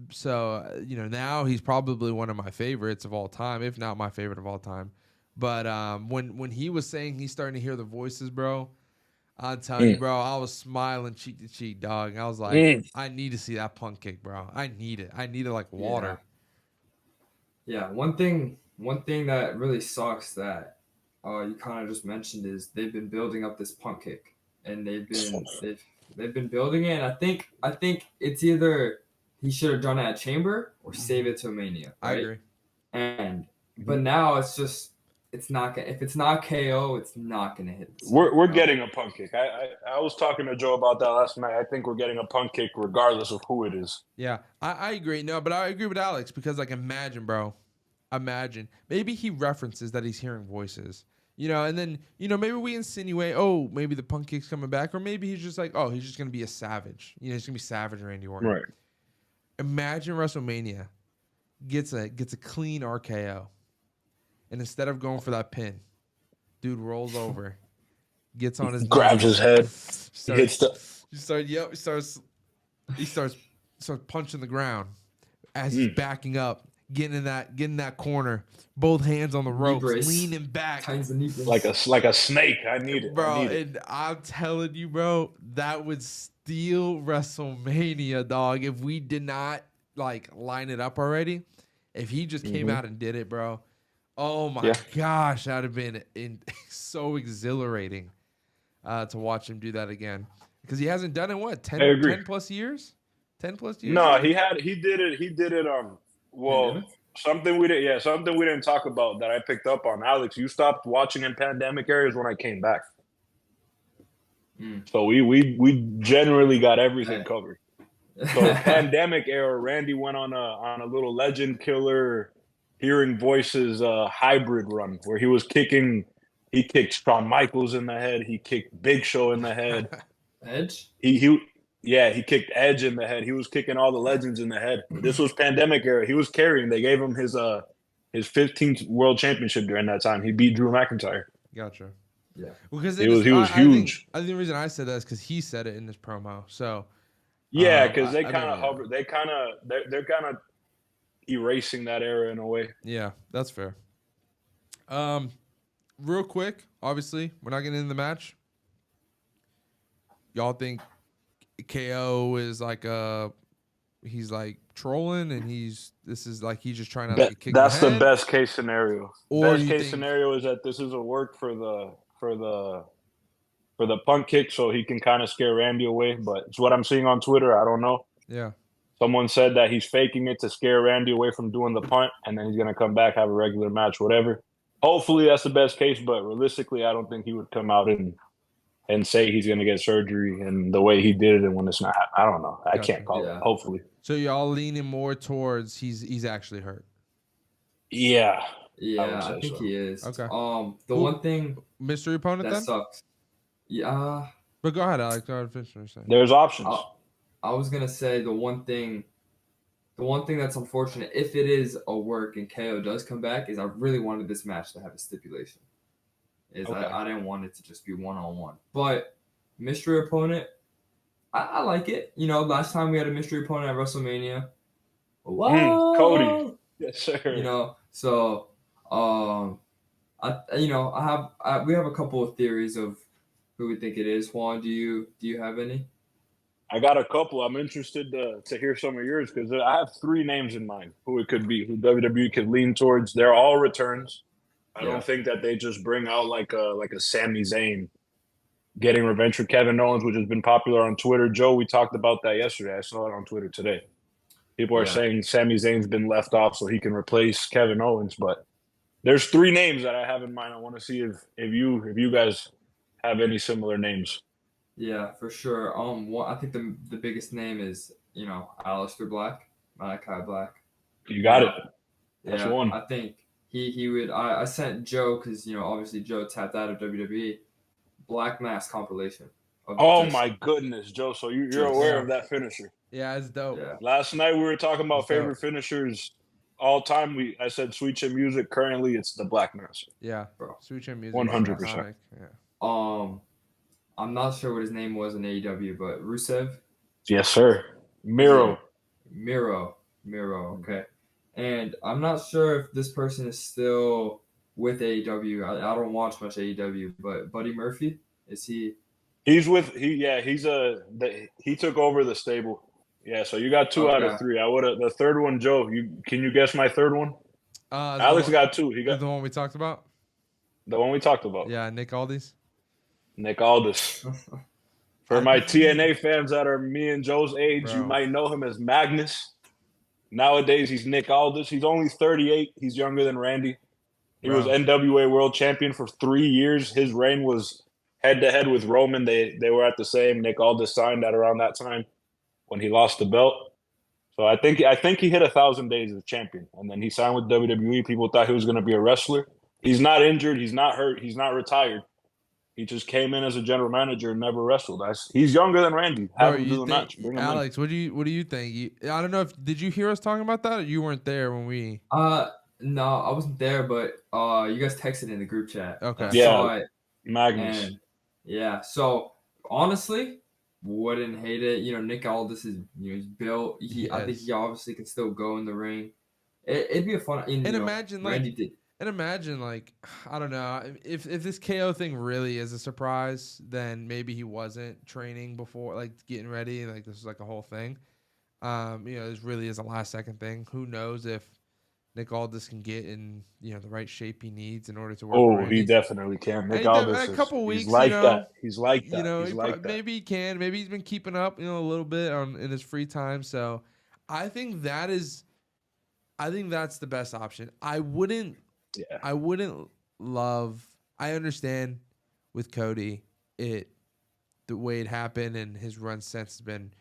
Speaker 1: So now he's probably one of my favorites of all time, if not my favorite of all time. But when he was saying he's starting to hear the voices, bro, I'll tell you, bro, I was smiling cheek to cheek, dog. I was like, I need to see that punk kick, bro. I need it. I need it like water.
Speaker 2: Yeah. One thing that really sucks that you kind of just mentioned is they've been building up this punk kick, and they've been building it. And I think it's either he should have done it at Chamber or save it to Mania. Right? I
Speaker 1: agree.
Speaker 2: But now it's just. It's not gonna. If it's not KO, it's not gonna hit.
Speaker 3: We're getting a punk kick. I was talking to Joe about that last night. I think we're getting a punk kick regardless of who it is.
Speaker 1: Yeah, I agree. No, but I agree with Alex because, like, imagine maybe he references that he's hearing voices, and then maybe we insinuate, oh, maybe the punk kick's coming back, or maybe he's just like, oh, he's just gonna be a savage. He's gonna be savage Randy Orton.
Speaker 3: Right.
Speaker 1: Imagine WrestleMania gets a clean RKO. And instead of going for that pin, dude rolls over, gets on his
Speaker 3: grabs his head,
Speaker 1: he starts punching the ground as he's backing up, getting in that corner, both hands on the ropes, leaning back
Speaker 3: like a snake. I need it,
Speaker 1: bro. And I'm telling you, bro, that would steal WrestleMania, dog. If we did not line it up already, if he just came out and did it, bro. Oh my gosh, that would have been so exhilarating to watch him do that again, because he hasn't done it 10 plus years. 10 plus years.
Speaker 3: No, he did it. Something we didn't talk about that I picked up on. Alex, you stopped watching in pandemic areas when I came back, so we generally got everything covered. So pandemic era, Randy went on a little legend killer. Hearing voices hybrid run where he kicked Shawn Michaels in the head. He kicked Big Show in the head.
Speaker 2: Edge?
Speaker 3: He kicked Edge in the head. He was kicking all the legends in the head. This was pandemic era. He was carrying. They gave him his 15th world championship during that time. He beat Drew McIntyre.
Speaker 1: Gotcha.
Speaker 2: Yeah.
Speaker 1: Well, because
Speaker 3: he was huge.
Speaker 1: I think the reason I said that is because he said it in this promo. So
Speaker 3: yeah, because they kind of hover. They're kind of erasing that era in a way.
Speaker 1: Yeah, that's fair. Real quick, obviously, we're not getting into the match. Y'all think KO is he's trolling and he's just trying to kick
Speaker 3: that's
Speaker 1: the
Speaker 3: head? Best case scenario. Or best case scenario is that this is a work for the punk kick so he can kind of scare Randy away, but it's what I'm seeing on Twitter. I don't know.
Speaker 1: Yeah.
Speaker 3: Someone said that he's faking it to scare Randy away from doing the punt, and then he's going to come back, have a regular match, whatever. Hopefully that's the best case, but realistically, I don't think he would come out and say he's going to get surgery and the way he did it and when it's not. I don't know. I can't call it. Hopefully.
Speaker 1: So y'all leaning more towards he's actually hurt.
Speaker 3: Yeah.
Speaker 2: Yeah, I think he is.
Speaker 1: Okay.
Speaker 2: One thing.
Speaker 1: Mystery opponent
Speaker 2: that
Speaker 1: then?
Speaker 2: Sucks. Yeah.
Speaker 1: But go ahead, Alex. Go ahead, finish what you're saying.
Speaker 3: There's options.
Speaker 2: I was gonna say the one thing that's unfortunate, if it is a work and KO does come back, is I really wanted this match to have a stipulation.
Speaker 3: Okay.
Speaker 2: I didn't want it to just be one-on-one. But mystery opponent, I like it. You know, last time we had a mystery opponent at WrestleMania.
Speaker 3: Cody. Yes, sir.
Speaker 2: You know, so we have a couple of theories of who we think it is. Juan, do you have any?
Speaker 3: I got a couple. I'm interested to hear some of yours because I have 3 names in mind who it could be, who WWE could lean towards. They're all returns. I don't think that they just bring out like a Sami Zayn getting revenge for Kevin Owens, which has been popular on Twitter. Joe, we talked about that yesterday. I saw it on Twitter today. People are saying Sami Zayn's been left off so he can replace Kevin Owens, but there's 3 names that I have in mind. I want to see if you guys have any similar names.
Speaker 2: Yeah, for sure. I think the biggest name is, you know, Aleister Black, Malachi Black.
Speaker 3: You got it. That's one.
Speaker 2: I think he would. I sent Joe because, you know, obviously Joe tapped out of WWE. Black Mass compilation.
Speaker 3: Oh my goodness, Joe! So you're aware of that finisher?
Speaker 1: Yeah, it's dope.
Speaker 2: Yeah.
Speaker 3: Last night we were talking about favorite finishers all time. I said Sweet Chin Music. Currently, it's the Black Mass.
Speaker 1: Yeah, bro. Sweet Chin Music.
Speaker 3: 100%.
Speaker 1: Yeah.
Speaker 2: I'm not sure what his name was in AEW, but Rusev.
Speaker 3: Yes, sir. Miro.
Speaker 2: Okay. And I'm not sure if this person is still with AEW. I don't watch much AEW, but Buddy Murphy, is he?
Speaker 3: He took over the stable. Yeah, so you got 2 out of 3. I would have the third one, Joe. Can you guess my third one? Alex got 2. He got
Speaker 1: the one we talked about.
Speaker 3: The one we talked about.
Speaker 1: Yeah, Nick Aldis.
Speaker 3: Nick Aldis. For my TNA fans that are me and Joe's age, you might know him as Magnus. Nowadays, he's Nick Aldis. He's only 38. He's younger than Randy. He was NWA World Champion for 3 years. His reign was head-to-head with Roman. They were at the same. Nick Aldis signed at around that time when he lost the belt. So I think he hit 1,000 days as champion, and then he signed with WWE. People thought he was going to be a wrestler. He's not injured. He's not hurt. He's not retired. He just came in as a general manager and never wrestled. He's younger than Randy. Have him do the match.
Speaker 1: Alex, what do you think? I don't know did you hear us talking about that, or you weren't there when we?
Speaker 2: No, I wasn't there, but you guys texted in the group chat.
Speaker 1: Okay.
Speaker 2: Yeah.
Speaker 3: Magnus.
Speaker 2: And, yeah. So honestly, wouldn't hate it. You know, Nick Aldis is, you know, he's built. I think he obviously can still go in the ring. It'd be a fun.
Speaker 1: Imagine, like, I don't know, if this KO thing really is a surprise, then maybe he wasn't training before, like getting ready, like this is like a whole thing. You know, this really is a last second thing. Who knows if Nick Aldis can get in, you know, the right shape he needs in order to work.
Speaker 3: Oh, he definitely can. Nick Aldis,
Speaker 1: a couple weeks,
Speaker 3: he's like that. He's like that.
Speaker 1: You know,
Speaker 3: he's like that.
Speaker 1: Maybe he can. Maybe he's been keeping up, you know, a little bit in his free time. So, I think that's the best option. I wouldn't love. I understand with Cody, the way it happened and his run since has been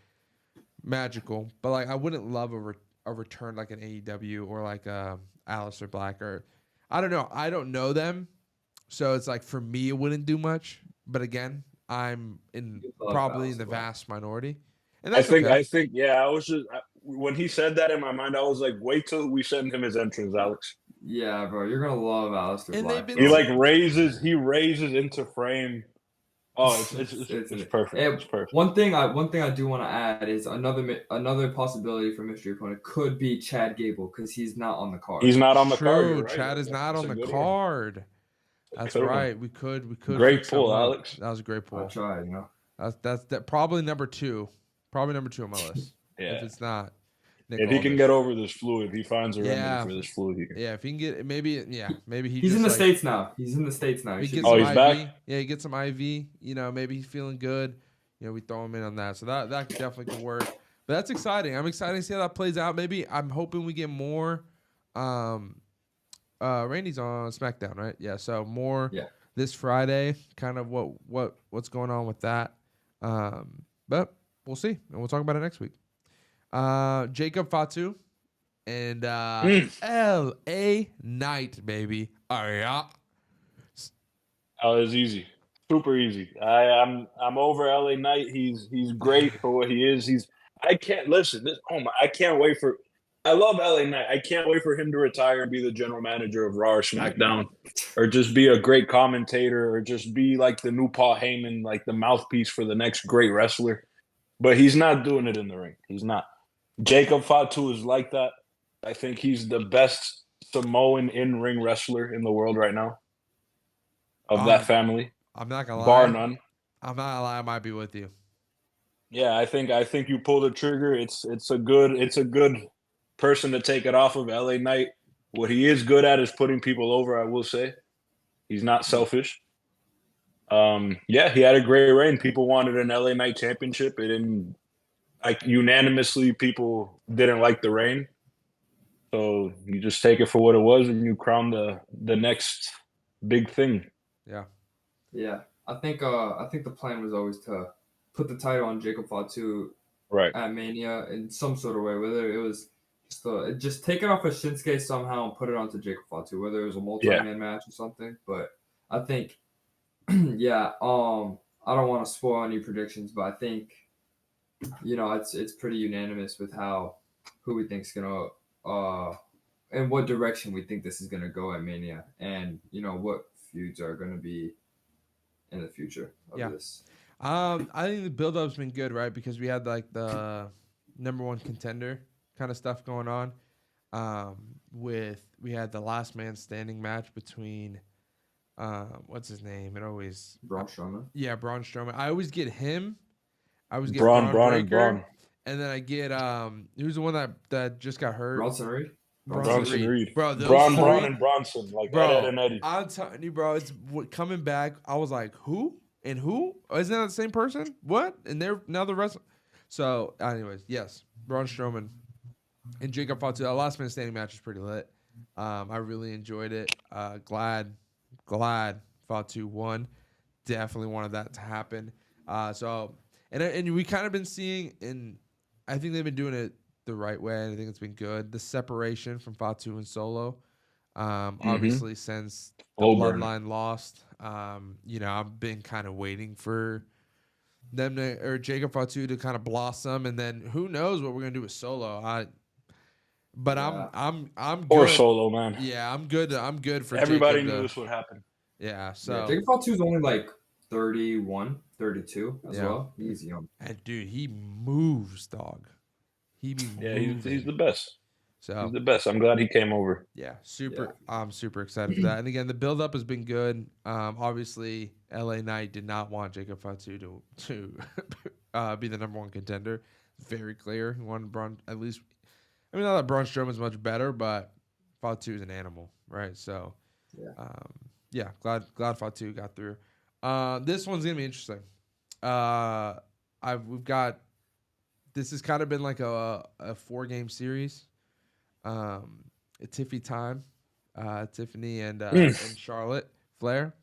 Speaker 1: magical, but like I wouldn't love a return like an AEW or like Aleister Black, or I don't know. I don't know them, so it's like for me it wouldn't do much. But again, I'm probably in the vast minority, and that's
Speaker 3: I think I was just when he said that in my mind, I was like, wait till we send him his entrance, Alex.
Speaker 2: Yeah, bro, you're gonna love Aleister Black.
Speaker 3: He raises into frame. Oh, it's perfect. It's perfect.
Speaker 2: One thing I do want to add is another possibility for mystery opponent could be Chad Gable because he's not on the card.
Speaker 3: He's not on the card. Right.
Speaker 1: Chad is not on the card. That's right. We could.
Speaker 3: Great pull, Alex.
Speaker 1: That was a great pull.
Speaker 2: I'll try. You know.
Speaker 1: That's probably number 2. Probably number 2 on my list.
Speaker 3: Yeah.
Speaker 1: If it's not.
Speaker 3: If he can get over this flu, if he finds a remedy for this flu, he can.
Speaker 1: Yeah, if he can get maybe
Speaker 2: he's in the States now. He's in the States now.
Speaker 1: He's
Speaker 3: IV. Back?
Speaker 1: Yeah, he gets some IV. You know, maybe he's feeling good. You know, we throw him in on that. So that definitely could work. But that's exciting. I'm excited to see how that plays out. Maybe I'm hoping we get more. Randy's on SmackDown, right? Yeah, so more this Friday. Kind of what's going on with that. But we'll see, and we'll talk about it next week. Jacob Fatu and LA Knight, baby. Oh yeah.
Speaker 3: Oh, it's easy. Super easy. I'm over LA Knight. He's great for what he is. I can't wait for I love LA Knight. I can't wait for him to retire and be the general manager of Raw or SmackDown, or just be a great commentator, or just be like the new Paul Heyman, like the mouthpiece for the next great wrestler. But he's not doing it in the ring. He's not. Jacob Fatu is like that. I think he's the best Samoan in-ring wrestler in the world right now of that family.
Speaker 1: I'm not gonna lie.
Speaker 3: Bar none.
Speaker 1: I'm not gonna lie. I might be with you.
Speaker 3: Yeah, I think you pull the trigger. It's a good person to take it off of. LA Knight. What he is good at is putting people over. I will say, he's not selfish. Yeah, he had a great reign. People wanted an LA Knight championship. It didn't. Like unanimously, people didn't like the reign. So you just take it for what it was, and you crown the next big thing.
Speaker 1: Yeah.
Speaker 2: Yeah. I think the plan was always to put the title on Jacob Fatu
Speaker 3: Right.
Speaker 2: at Mania in some sort of way, whether it was just take it off of Shinsuke somehow and put it onto Jacob Fatu, whether it was a multi-man match or something. But I think, yeah, I don't want to spoil any predictions, but I think, it's pretty unanimous with who we think's gonna and what direction we think this is gonna go at Mania, and what feuds are gonna be in the future of this.
Speaker 1: I think the build-up's been good, right? Because we had like the number one contender kind of stuff going on. We had the last man standing match between what's his name? It always
Speaker 2: Braun Strowman.
Speaker 1: Yeah, Braun Strowman. I always get him. I always get
Speaker 3: Braun
Speaker 1: Breaker,
Speaker 3: Braun.
Speaker 1: and then I get who's the one that just got hurt?
Speaker 2: Bronson Reed.
Speaker 3: Bronson Reed.
Speaker 1: Bro,
Speaker 3: Braun and Bronson, like Ed and Eddie.
Speaker 1: I'm telling you, bro, it's coming back. I was like, who? And who? Oh, isn't that the same person? What? And they're now the rest. So, anyways, yes, Braun Strowman and Jacob Fatu. That last man standing match was pretty lit. I really enjoyed it. Glad Fatu won. Definitely wanted that to happen. And we kind of been seeing, and I think they've been doing it the right way. I think it's been good. The separation from Fatu and Solo. Obviously, since the bloodline lost, I've been kind of waiting for them Jacob Fatu to kind of blossom, and then who knows what we're gonna do with Solo. I'm good.
Speaker 3: Poor Solo, man.
Speaker 1: Yeah, I'm good. I'm good for
Speaker 3: everybody
Speaker 1: Jacob
Speaker 3: knew this would happen.
Speaker 1: Yeah, so
Speaker 2: Jacob Fatu's only like 31, 32 as well. He's young.
Speaker 1: And dude, he moves, dog. He be
Speaker 3: he's the best.
Speaker 1: So
Speaker 3: he's the best. I'm glad he came over.
Speaker 1: Yeah, I'm super excited for that. And again, the build-up has been good. Obviously, LA Knight did not want Jacob Fatu to be the number one contender. Very clear. He wanted Braun, at least. I mean, not that Braun Strowman's much better, but Fatu is an animal, right? So, glad Fatu got through. This one's gonna be interesting. This has kind of been like a 4-game series. Tiffy time, Tiffany and Charlotte Flair.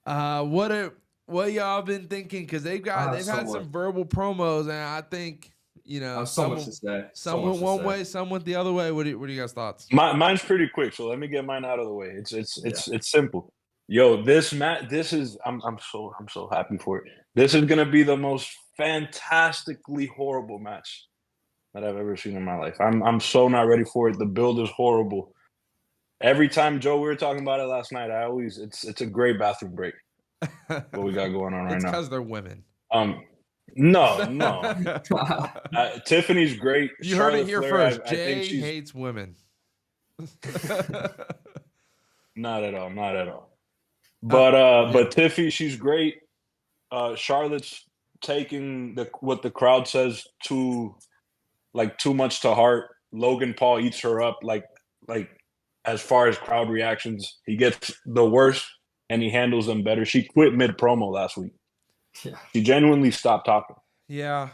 Speaker 1: What y'all been thinking? Because they've had some verbal promos, and I think
Speaker 2: so much to say.
Speaker 1: Some went one way, some went the other way. What are you guys' thoughts?
Speaker 3: Mine's pretty quick, so let me get mine out of the way. It's simple. Yo, this match, I'm so happy for it. This is gonna be the most fantastically horrible match that I've ever seen in my life. I'm so not ready for it. The build is horrible. Every time, Joe, we were talking about it last night. It's a great bathroom break. What we got going on right now?
Speaker 1: It's because they're women.
Speaker 3: No. Tiffany's great.
Speaker 1: You Charlotte heard it here Flair, first. Jay hates women.
Speaker 3: Not at all. But Tiffy, she's great. Charlotte's taking what the crowd says too much to heart. Logan Paul eats her up like as far as crowd reactions. He gets the worst and he handles them better. She quit mid promo last week. Yeah. She genuinely stopped talking.
Speaker 1: Yeah.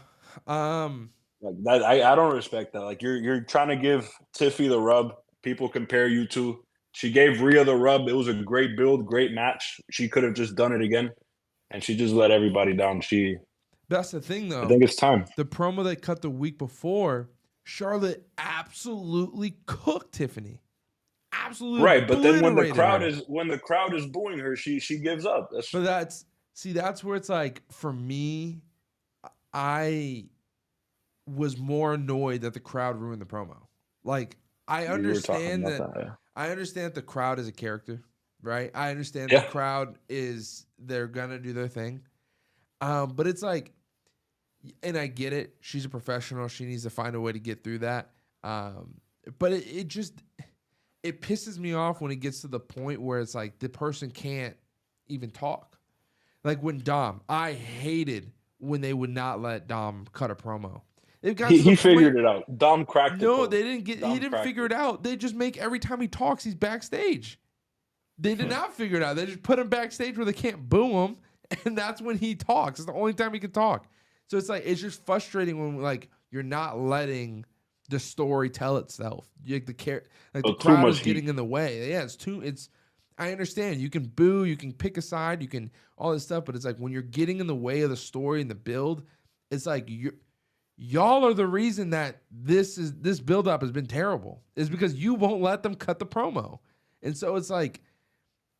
Speaker 3: Like that, I don't respect that. Like you're trying to give Tiffy the rub. People compare you to. She gave Rhea the rub. It was a great build, great match. She could have just done it again, and she just let everybody down.
Speaker 1: That's the thing, though.
Speaker 3: I think it's time.
Speaker 1: The promo they cut the week before, Charlotte absolutely cooked Tiffany. Absolutely,
Speaker 3: right. But then when the crowd is booing her, she gives up.
Speaker 1: That's where it's like, for me, I was more annoyed that the crowd ruined the promo. Like, I
Speaker 3: We were talking
Speaker 1: understand
Speaker 3: about
Speaker 1: that.
Speaker 3: yeah.
Speaker 1: I understand the crowd is a character, right? I understand
Speaker 3: Yeah.
Speaker 1: the crowd they're gonna do their thing. But it's like, and I get it. She's a professional. She needs to find a way to get through that. But it just it pisses me off when it gets to the point where it's like the person can't even talk. Like when I hated when they would not let Dom cut a promo. It got to the
Speaker 3: He
Speaker 1: point.
Speaker 3: figured it out. Dom cracked it.
Speaker 1: No, they didn't get.
Speaker 3: Dom
Speaker 1: He didn't figure it out. They just make every time he talks, he's backstage. They did not figure it out. They just put him backstage where they can't boo him, and that's when he talks. It's the only time he can talk. So it's like it's just frustrating when like you're not letting the story tell itself. Like the crowd is getting in the way. Yeah, it's. I understand. You can boo, you can pick a side, you can all this stuff, but it's like when you're getting in the way of the story and the build, it's like y'all are the reason that this build-up has been terrible. It's because you won't let them cut the promo. And so it's like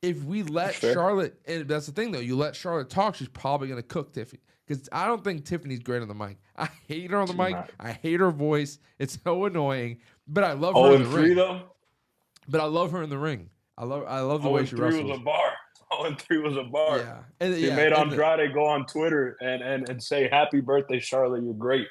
Speaker 1: if we let Charlotte, and that's the thing though, you let Charlotte talk, she's probably gonna cook Tiffany. Because I don't think Tiffany's great on the mic. I hate her on the mic. I hate her voice. It's so annoying. But I love her in the ring. Though? But I love her in the ring. I love the way she wrestles.
Speaker 3: 0-3 was a bar. 0-3 was a bar.
Speaker 1: Yeah. And,
Speaker 3: he made Andrade go on Twitter and say, "Happy birthday, Charlotte. You're great."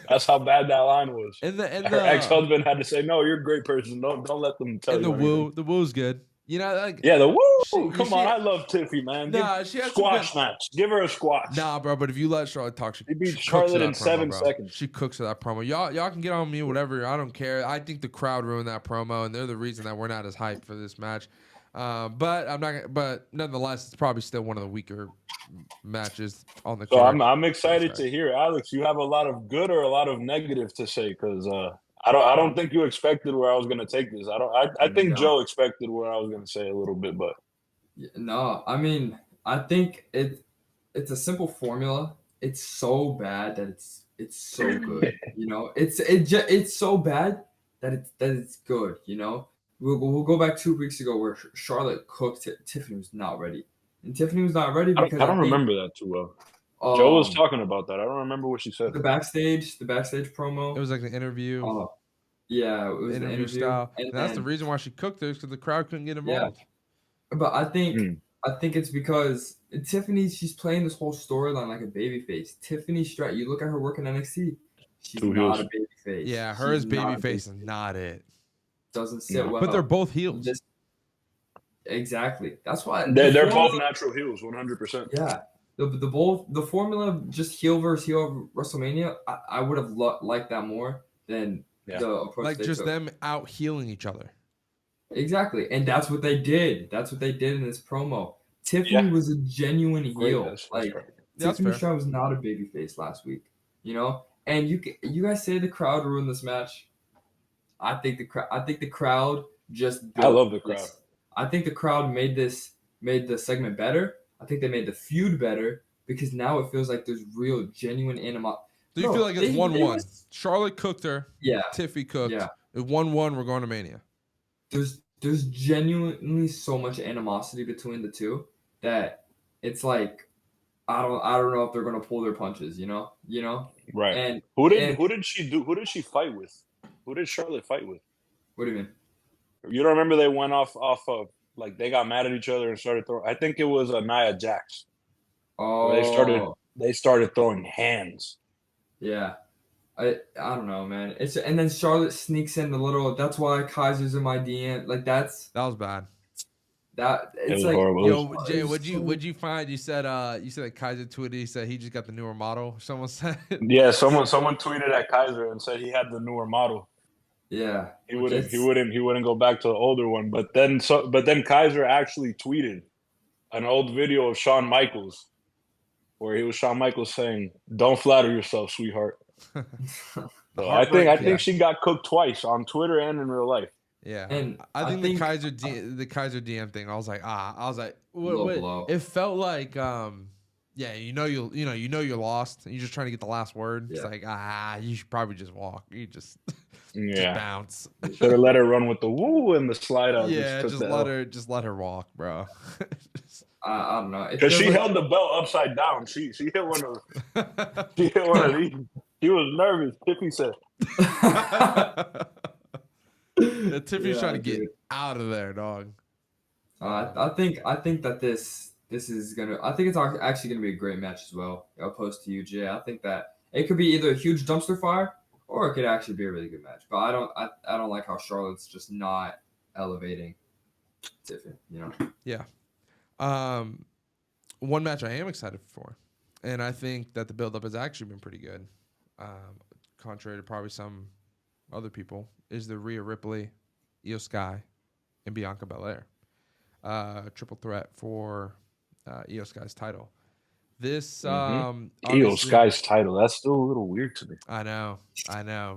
Speaker 3: That's how bad that line was. And her ex-husband had to say, "No, you're a great person. Don't let them tell you."
Speaker 1: And the woo's good. You know, like
Speaker 3: the woo. Come on, I love Tiffy, man.
Speaker 1: Nah, she had
Speaker 3: squash match. Give her a squash.
Speaker 1: Nah, bro. But if you let Charlotte talk, she
Speaker 3: beat Charlotte in 7 seconds.
Speaker 1: She cooks to that promo. Y'all can get on me, whatever. I don't care. I think the crowd ruined that promo, and they're the reason that we're not as hyped for this match. But I'm not. But nonetheless, it's probably still one of the weaker matches on the.
Speaker 3: So I'm excited to hear, Alex. You have a lot of good or a lot of negative to say, because I don't think you expected where I was going to take this. I think Joe expected where I was going to say a little bit, but
Speaker 2: no, I mean, I think it's a simple formula. It's so bad that it's so good. You know, it's so bad that it's good. You know, we'll go back 2 weeks ago where Charlotte cooked. Tiffany was not ready, and Tiffany was not ready because
Speaker 3: I don't remember that too well. Joe was talking about that. I don't remember what she said.
Speaker 2: The backstage promo.
Speaker 1: It was like an interview.
Speaker 2: Yeah, it was
Speaker 1: the interview style. And that's the reason why she cooked her, because the crowd couldn't get involved.
Speaker 2: Yeah. But I think it's because Tiffany, she's playing this whole storyline like a babyface. Tiffany Stratton, you look at her work in NXT, she's not a babyface.
Speaker 1: Yeah, her as babyface is not it.
Speaker 2: Doesn't sit well.
Speaker 1: But they're both heels.
Speaker 2: Exactly. That's why
Speaker 3: they're both natural heels, 100%.
Speaker 2: Yeah. The formula just heel versus heel WrestleMania, I would have liked that more than the approach
Speaker 1: like just them out healing each other.
Speaker 2: Exactly, and that's what they did. That's what they did in this promo. Tiffany was a genuine heel. Tiffany Stratton was not a babyface last week, you know. And you guys say the crowd ruined this match. I think the crowd just.
Speaker 3: I love the crowd.
Speaker 2: I think the crowd made the segment better. I think they made the feud better because now it feels like there's real, genuine animosity.
Speaker 1: Do you feel like it's 1-1? Charlotte cooked her.
Speaker 2: Yeah.
Speaker 1: Tiffy cooked.
Speaker 2: Yeah.
Speaker 1: It's 1-1. We're going to Mania.
Speaker 2: There's genuinely so much animosity between the two that it's like I don't know if they're gonna pull their punches. You know.
Speaker 3: Right. And who did she fight with? Who did Charlotte fight with?
Speaker 2: What do you mean?
Speaker 3: You don't remember they went off of like they got mad at each other and started throwing. I think it was Nia Jax.
Speaker 2: Oh.
Speaker 3: They started throwing hands.
Speaker 2: Yeah. I don't know, man. And then Charlotte sneaks in the little. That's why Kaiser's in my DM. Like that was
Speaker 1: bad.
Speaker 2: It's
Speaker 3: like horrible.
Speaker 1: Yo, Jay, what'd you find? You said that Kaiser tweeted. He said he just got the newer model. Someone said.
Speaker 3: Yeah, someone tweeted at Kaiser and said he had the newer model.
Speaker 2: Yeah,
Speaker 3: he wouldn't go back to the older one. But then Kaiser actually tweeted an old video of Shawn Michaels, where he was Shawn Michaels saying, "Don't flatter yourself, sweetheart." So I think she got cooked twice on Twitter and in real life.
Speaker 1: Yeah, and I think the Kaiser DM thing. I was like, what? It felt like, you know you're lost. And you're just trying to get the last word. Yeah. It's like, you should probably just walk. You just bounce.
Speaker 3: Should have let her run with the woo and the slide out.
Speaker 1: Yeah, just let her walk, bro.
Speaker 2: I don't know
Speaker 3: because she held the belt upside down. She hit one of these. He was nervous. Tiffy said.
Speaker 1: Tiffany's trying to get
Speaker 2: dude.
Speaker 1: out of there, dog.
Speaker 2: I think that this is gonna. I think it's actually gonna be a great match as well. Opposed to you, Jay. I think that it could be either a huge dumpster fire or it could actually be a really good match. But I don't like how Charlotte's just not elevating Tiffany. You know.
Speaker 1: Yeah. One match I am excited for, and I think that the build-up has actually been pretty good, contrary to probably some other people, is the Rhea Ripley, Io Sky, and Bianca Belair. Triple threat for Io Sky's title. This
Speaker 3: Io Sky's title, that's still a little weird to me.
Speaker 1: I know,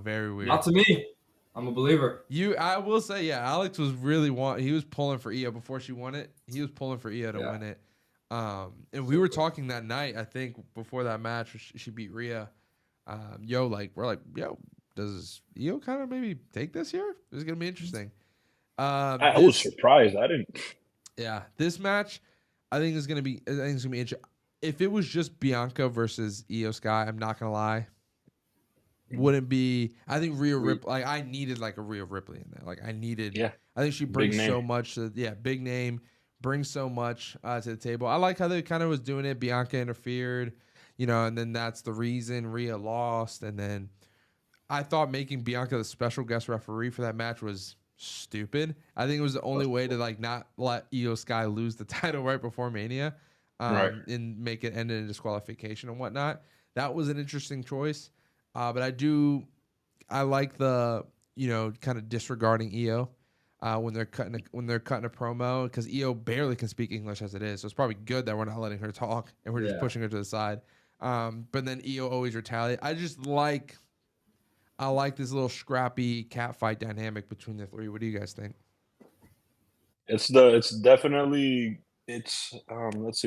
Speaker 1: very weird.
Speaker 2: Not to me. I'm a believer.
Speaker 1: I will say, yeah, Alex was really he was pulling for Io before she won it. He was pulling for Io to win it. And we were talking that night, I think, before that match, she beat Rhea. We're like, does Io kind of maybe take this here? This is gonna be interesting.
Speaker 3: I was surprised. I didn't.
Speaker 1: Yeah, this match, I think it's gonna be interesting. If it was just Bianca versus Io Sky, I'm not gonna lie, wouldn't be. I think Rhea Ripley. Like I needed like a Rhea Ripley in there. Like I needed. Yeah. I think she brings so much. Big name brings so much to the table. I like how they kind of was doing it. Bianca interfered, and then that's the reason Rhea lost. And then I thought making Bianca the special guest referee for that match was stupid. I think it was the only way to like not let Io Sky lose the title right before Mania, and make it end in disqualification and whatnot. That was an interesting choice, but I like the kind of disregarding Io when they're cutting a promo, because Io barely can speak English as it is, so it's probably good that we're not letting her talk and we're just pushing her to the side. But then Io always retaliates. I like this little scrappy catfight dynamic between the three. What do you guys think?
Speaker 3: Let's see,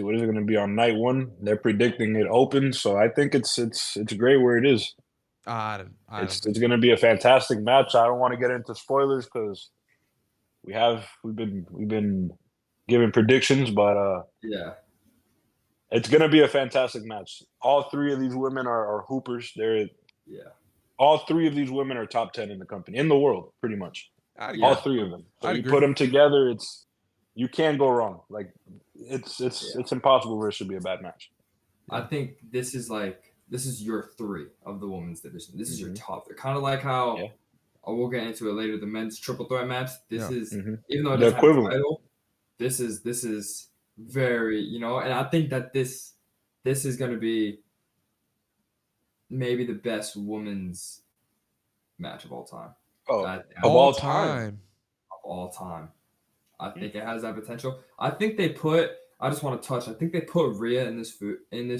Speaker 3: what is it going to be on night one? They're predicting it opens, so I think it's great where it is. It's going to be a fantastic match. I don't want to get into spoilers because we've been giving predictions, but it's going to be a fantastic match. All three of these women are hoopers. All three of these women are top 10 in the company, in the world, pretty much. All three of them. So you put them together, you can't go wrong. Like it's impossible where it should be a bad match.
Speaker 2: I think this is your three of the women's division. This is your top. They're kind of like how we'll get into it later. The men's triple threat match. This is even though it doesn't have a title, this is very and I think that this is going to be maybe the best women's match of all time.
Speaker 3: Of all time.
Speaker 2: Of all time. I think it has that potential. I think they put Rhea in this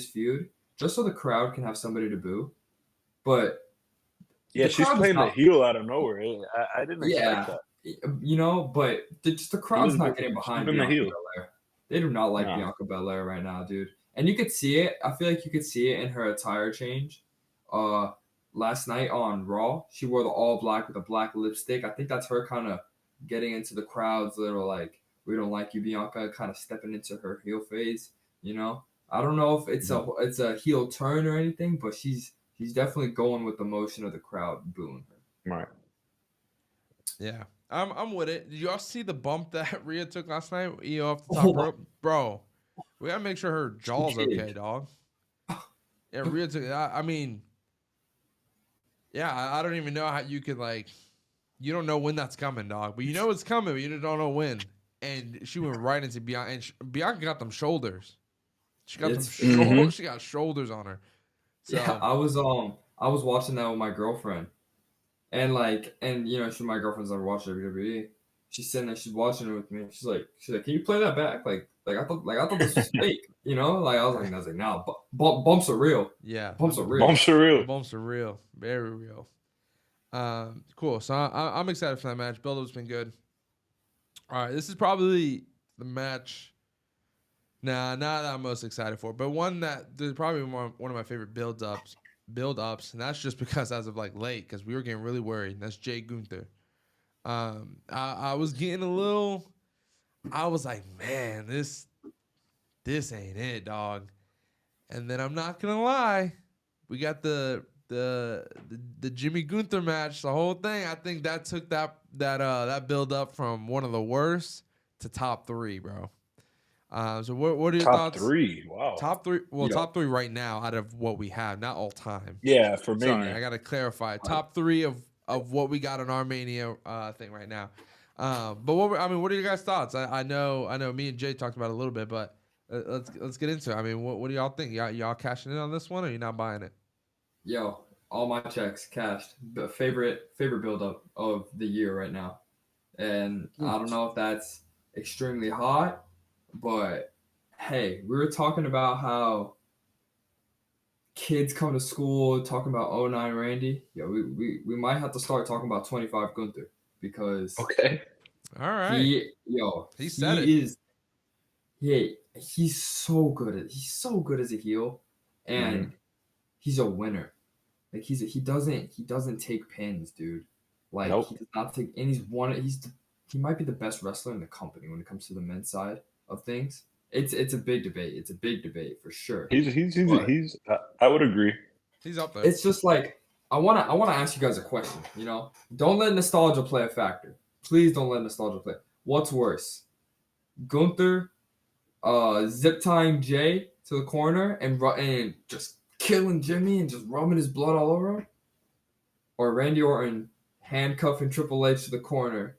Speaker 2: feud just so the crowd can have somebody to boo. But
Speaker 3: she's playing the heel out of nowhere. I didn't expect that.
Speaker 2: But the crowd's not getting behind Bianca Belair. They do not like Bianca Belair right now, dude. And you could see it. I feel like you could see it in her attire change. Last night on Raw, she wore the all black with a black lipstick. I think that's her kind of getting into the crowd's little like, we don't like you, Bianca, kind of stepping into her heel phase. I don't know if it's a heel turn or anything, but she's definitely going with the motion of the crowd booing her.
Speaker 3: Right.
Speaker 1: Yeah, I'm with it. Did y'all see the bump that Rhea took last night? Io off the top rope, bro. We gotta make sure her jaw's okay, dog. Yeah, Rhea took. I mean. Yeah, I don't even know how you could you don't know when that's coming, dog. But you know it's coming, but you don't know when. And she went right into Bianca, and Bianca got them shoulders. She got She got shoulders on her. So.
Speaker 2: Yeah, I was watching that with my girlfriend, and my girlfriend's never watched WWE. She's sitting there, she's watching it with me. She's like, can you play that back? I thought this was fake. I was like, nah, bumps are real.
Speaker 1: Yeah,
Speaker 2: bumps are real.
Speaker 1: Bumps are real, very real. Cool. So I'm excited for that match. Build-up's been good. All right, this is probably the match. Not that I'm most excited for, but one that there's probably one of my favorite build-ups, and that's just because as of late, because we were getting really worried. That's Jay Gunther. I was getting a little. I was like, man, this ain't it, dog. And then I'm not gonna lie, we got the the Jimmy Gunther match, the whole thing. I think that took that build up from one of the worst to top 3, bro. So what are your
Speaker 3: Top
Speaker 1: thoughts?
Speaker 3: 3, wow.
Speaker 1: Top 3. Well, top 3 right now out of what we have, not all time.
Speaker 3: Yeah, for
Speaker 1: Sorry,
Speaker 3: Mania.
Speaker 1: I gotta clarify. Top 3 of what we got on our Mania thing right now. But what are your guys' thoughts? I know me and Jay talked about it a little bit, but let's get into it. I mean, what do y'all think? Y'all cashing in on this one, or you not buying it?
Speaker 2: Yo, all my checks cashed. The favorite build-up of the year right now. And I don't know if that's extremely hot, but hey, we were talking about how kids come to school talking about 09 Randy. Yo, we might have to start talking about 25 Gunther because
Speaker 3: Okay.
Speaker 1: All right.
Speaker 2: He
Speaker 1: said it.
Speaker 2: is he's so good as a heel, and he's a winner. Like he doesn't take pins, dude. Like
Speaker 3: Nope.
Speaker 2: he does not take, and he might be the best wrestler in the company when it comes to the men's side of things. It's a big debate. It's a big debate for sure.
Speaker 3: He's I would agree.
Speaker 1: He's up there.
Speaker 2: It's just like I wanna ask you guys a question. You know, don't let nostalgia play a factor. Please don't let nostalgia play. What's worse, Gunther, zip tying Jay to the corner and just killing Jimmy and just rubbing his blood all over him, or Randy Orton handcuffing Triple H to the corner,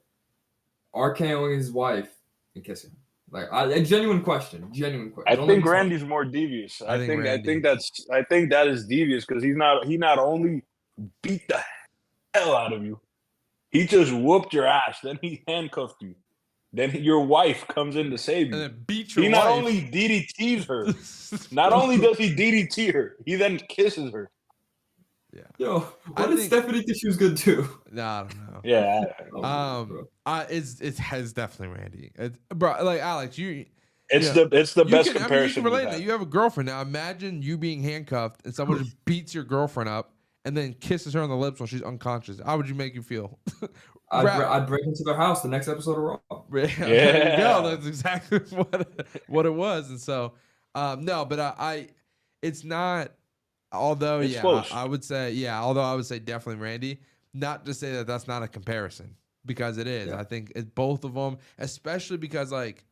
Speaker 2: RKOing his wife and kissing him? Like a genuine question.
Speaker 3: I think Randy's more devious. I think that is devious because he not only beat the hell out of you, he just whooped your ass. Then he handcuffed you. Then your wife comes in to save you.
Speaker 1: And then beat your wife.
Speaker 3: He not only DDTs her, not only does he DDT her, he then kisses her.
Speaker 1: Yeah.
Speaker 2: Yo, what did Stephanie think she was good too?
Speaker 1: Nah, I don't know.
Speaker 3: Yeah.
Speaker 1: It's definitely Randy. Bro, like Alex,
Speaker 3: it's the best comparison.
Speaker 1: You can relate that. You have a girlfriend now. Imagine you being handcuffed and someone just beats your girlfriend up and then kisses her on the lips while she's unconscious. How would you make you feel?
Speaker 2: I'd break into their house the next episode of Raw.
Speaker 1: Yeah, there you go. That's exactly what it was. And so, no, but it's not. Although,
Speaker 3: it's
Speaker 1: yeah,
Speaker 3: close.
Speaker 1: I would say definitely Randy. Not to say that that's not a comparison, because it is. Yeah. I think it's both of them, especially because like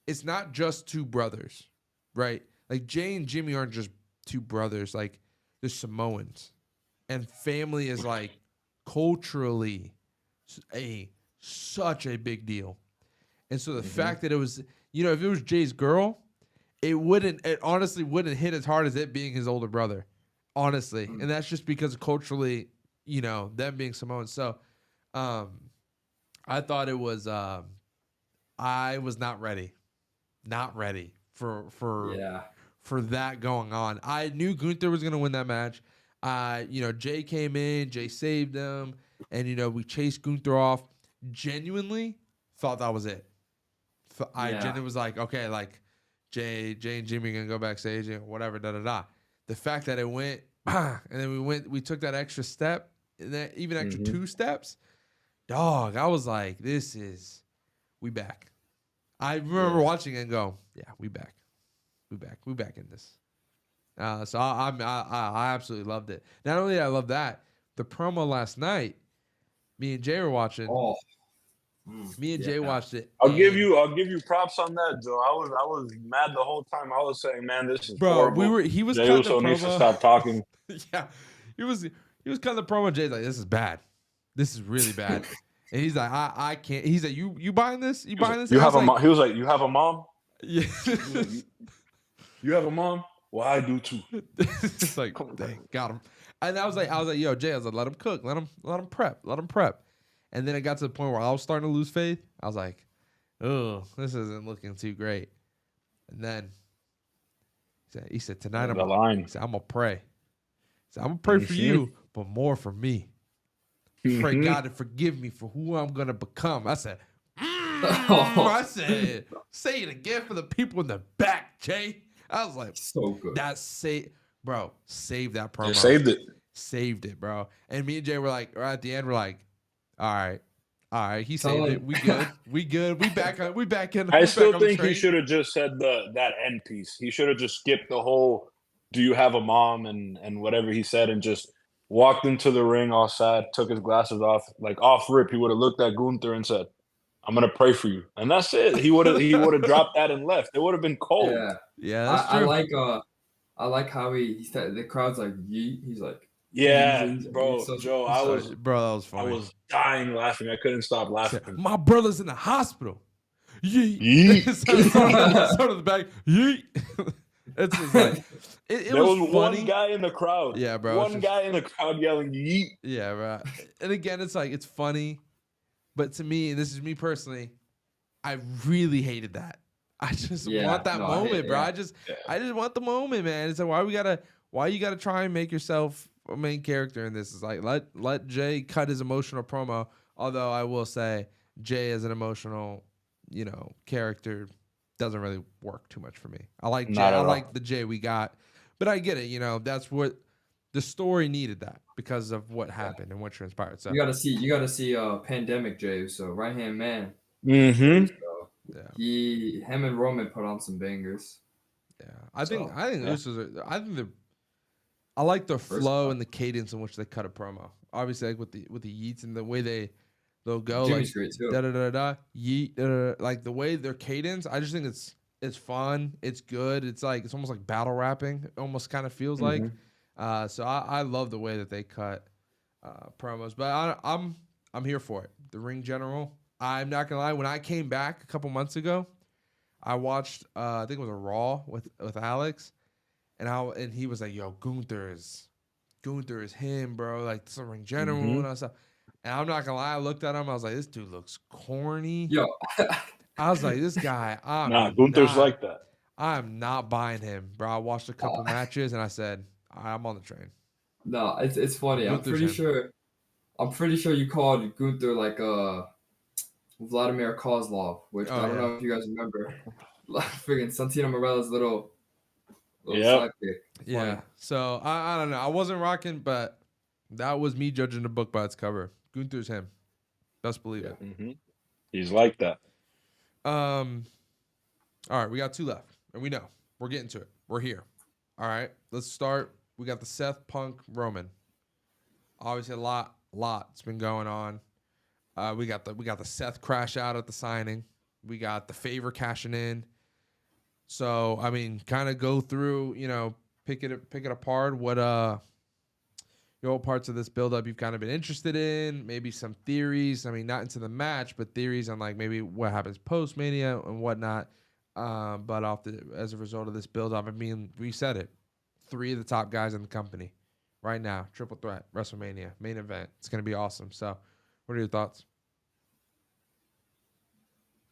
Speaker 1: it's not just two brothers, right? Like Jay and Jimmy aren't just two brothers. Like they're Samoans, and family is like culturally such a big deal. And so the fact that it was, if it was Jay's girl, it honestly wouldn't hit as hard as it being his older brother, honestly. And that's just because culturally, them being Samoans. So, I thought it was, I was not ready for that going on. I knew Gunther was going to win that match. Jay came in, Jay saved him, and, we chased Gunther off. Genuinely thought that was it. I genuinely was like, okay, like Jay and Jimmy are going to go backstage and whatever, da-da-da. The fact that it went, and then we took that extra step, and then even extra 2 steps, dog, I was like, we back. I remember watching it and go, yeah, we back in this. So I absolutely loved it. Not only did I love that, the promo last night, me and Jay were watching. Oh. Me and Jay watched it.
Speaker 3: I'll give you props on that, Joe. I was mad the whole time. I was saying, man, this is horrible.
Speaker 1: He was
Speaker 3: Jay
Speaker 1: cutting the
Speaker 3: Uso
Speaker 1: promo.
Speaker 3: Needs to stop talking.
Speaker 1: Yeah, he was cutting the promo. Jay's like, this is bad. This is really bad. And he's like, I can't. He's like, you buying this? You buying this?
Speaker 3: You have a mom. He was like, you have a mom?
Speaker 1: Yeah.
Speaker 3: You have a mom? Well, I do too.
Speaker 1: It's like, dang, got him. And I was like, yo, Jay, I was like, let him cook, let him prep. And then it got to the point where I was starting to lose faith. I was like, oh, this isn't looking too great. And then he said tonight I'm going to pray. He said, I'm going to pray for you, but more for me. Pray God to forgive me for who I'm going to become. I said, I said, say it again for the people in the back, Jay. I was like,
Speaker 2: so good.
Speaker 1: Save that promo. Saved it, bro. And me and Jay were like, right at the end, we're like, all right. He saved it. We good. We back in.
Speaker 3: I still think he should have just said that end piece. He should have just skipped the whole "Do you have a mom?" and whatever he said, and just walked into the ring all sad, took his glasses off, like off rip. He would have looked at Gunther and said, "I'm gonna pray for you," and that's it. He would have dropped that and left. It would have been cold.
Speaker 2: Yeah,
Speaker 1: Yeah, that's true.
Speaker 2: I like how he said the crowd's like yeet. He's like
Speaker 3: Yeah,
Speaker 2: he's
Speaker 3: bro,
Speaker 2: so,
Speaker 3: Joe,
Speaker 1: Bro, that was
Speaker 3: I
Speaker 1: funny.
Speaker 3: was dying laughing. I couldn't stop laughing.
Speaker 1: My brother's in the hospital. Yeet.
Speaker 3: Yeet.
Speaker 1: Sort of the back. Yeet. It's just like it
Speaker 3: There
Speaker 1: was
Speaker 3: was
Speaker 1: funny.
Speaker 3: one guy in the crowd.
Speaker 1: Yeah, bro.
Speaker 3: One guy in the crowd yelling yeet.
Speaker 1: Yeah, bro. And again, it's like it's funny, but to me, and this is me personally, I really hated that. I just want that moment, bro. I just want the moment, man. It's like why you gotta try and make yourself a main character in this? It's like let Jay cut his emotional promo. Although I will say Jay as an emotional, character doesn't really work too much for me. I like Jay. I like the Jay we got, but I get it. That's what the story needed that because of what happened and what transpired. So
Speaker 2: you gotta see Pandemic Jay, so right hand man.
Speaker 3: Mm-hmm.
Speaker 2: So him and Roman put on some bangers.
Speaker 1: Yeah, I think this was I like the flow and the cadence in which they cut a promo. Obviously, like with the yeets and the way they'll go
Speaker 2: Jimmy's
Speaker 1: like
Speaker 2: great too.
Speaker 1: da da da da yeet like the way their cadence. I just think it's fun. It's good. It's almost like battle rapping. It almost kind of feels like. So I love the way that they cut promos. But I'm here for it. The Ring General. I'm not gonna lie. When I came back a couple months ago, I watched I think it was a Raw with Alex, and he was like, "Yo, Gunther is him, bro. Like this is the Ring General and all that stuff." And I'm not gonna lie, I looked at him. I was like, "This dude looks corny."
Speaker 2: Yo,
Speaker 1: I was like, "This guy."
Speaker 3: Gunther's like that.
Speaker 1: I'm not buying him, bro. I watched a couple matches and I said, "I'm on the train."
Speaker 2: No, it's funny.
Speaker 1: Gunther's
Speaker 2: I'm pretty sure you called Gunther like Vladimir Kozlov, which I don't know if you guys remember. Freaking Santino Morella's little sidekick.
Speaker 1: Yeah. So I don't know. I wasn't rocking, but that was me judging the book by its cover. Gunther's him. Best believe it.
Speaker 3: Mm-hmm. He's like that.
Speaker 1: All right, we got 2 left, and we know we're getting to it. We're here. All right, let's start. We got the Seth Punk Roman. Obviously, a lot's been going on. We got the Seth crash out at the signing. We got the favor cashing in. So I mean, kind of go through, pick it apart. What your parts of this build-up you've kind of been interested in, maybe some theories. I mean, not into the match, but theories on like maybe what happens post-Mania and whatnot. But as a result of this build-up, I mean, we said it. 3 of the top guys in the company right now. Triple threat, WrestleMania, main event. It's going to be awesome. So what are your thoughts?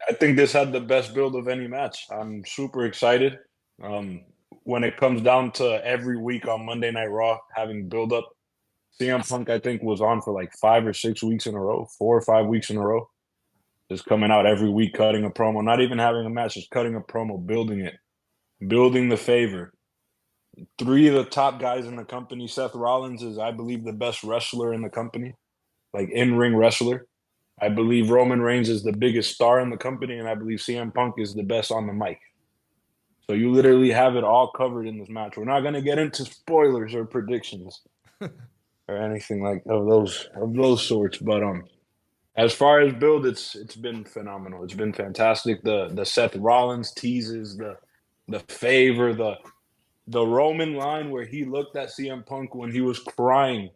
Speaker 3: I think this had the best build of any match. I'm super excited. When it comes down to every week on Monday Night Raw having build-up, CM Punk, I think, was on for like 5 or 6 weeks in a row, 4 or 5 weeks in a row. Just coming out every week, cutting a promo, not even having a match, just cutting a promo, building it, building the favor. 3 of the top guys in the company. Seth Rollins is, I believe, the best wrestler in the company, like in-ring wrestler. I believe Roman Reigns is the biggest star in the company, and I believe CM Punk is the best on the mic. So you literally have it all covered in this match. We're not going to get into spoilers or predictions or anything like of those sorts. But as far as build, it's been phenomenal. It's been fantastic. The Seth Rollins teases, the favor, the Roman line where he looked at CM Punk when he was crying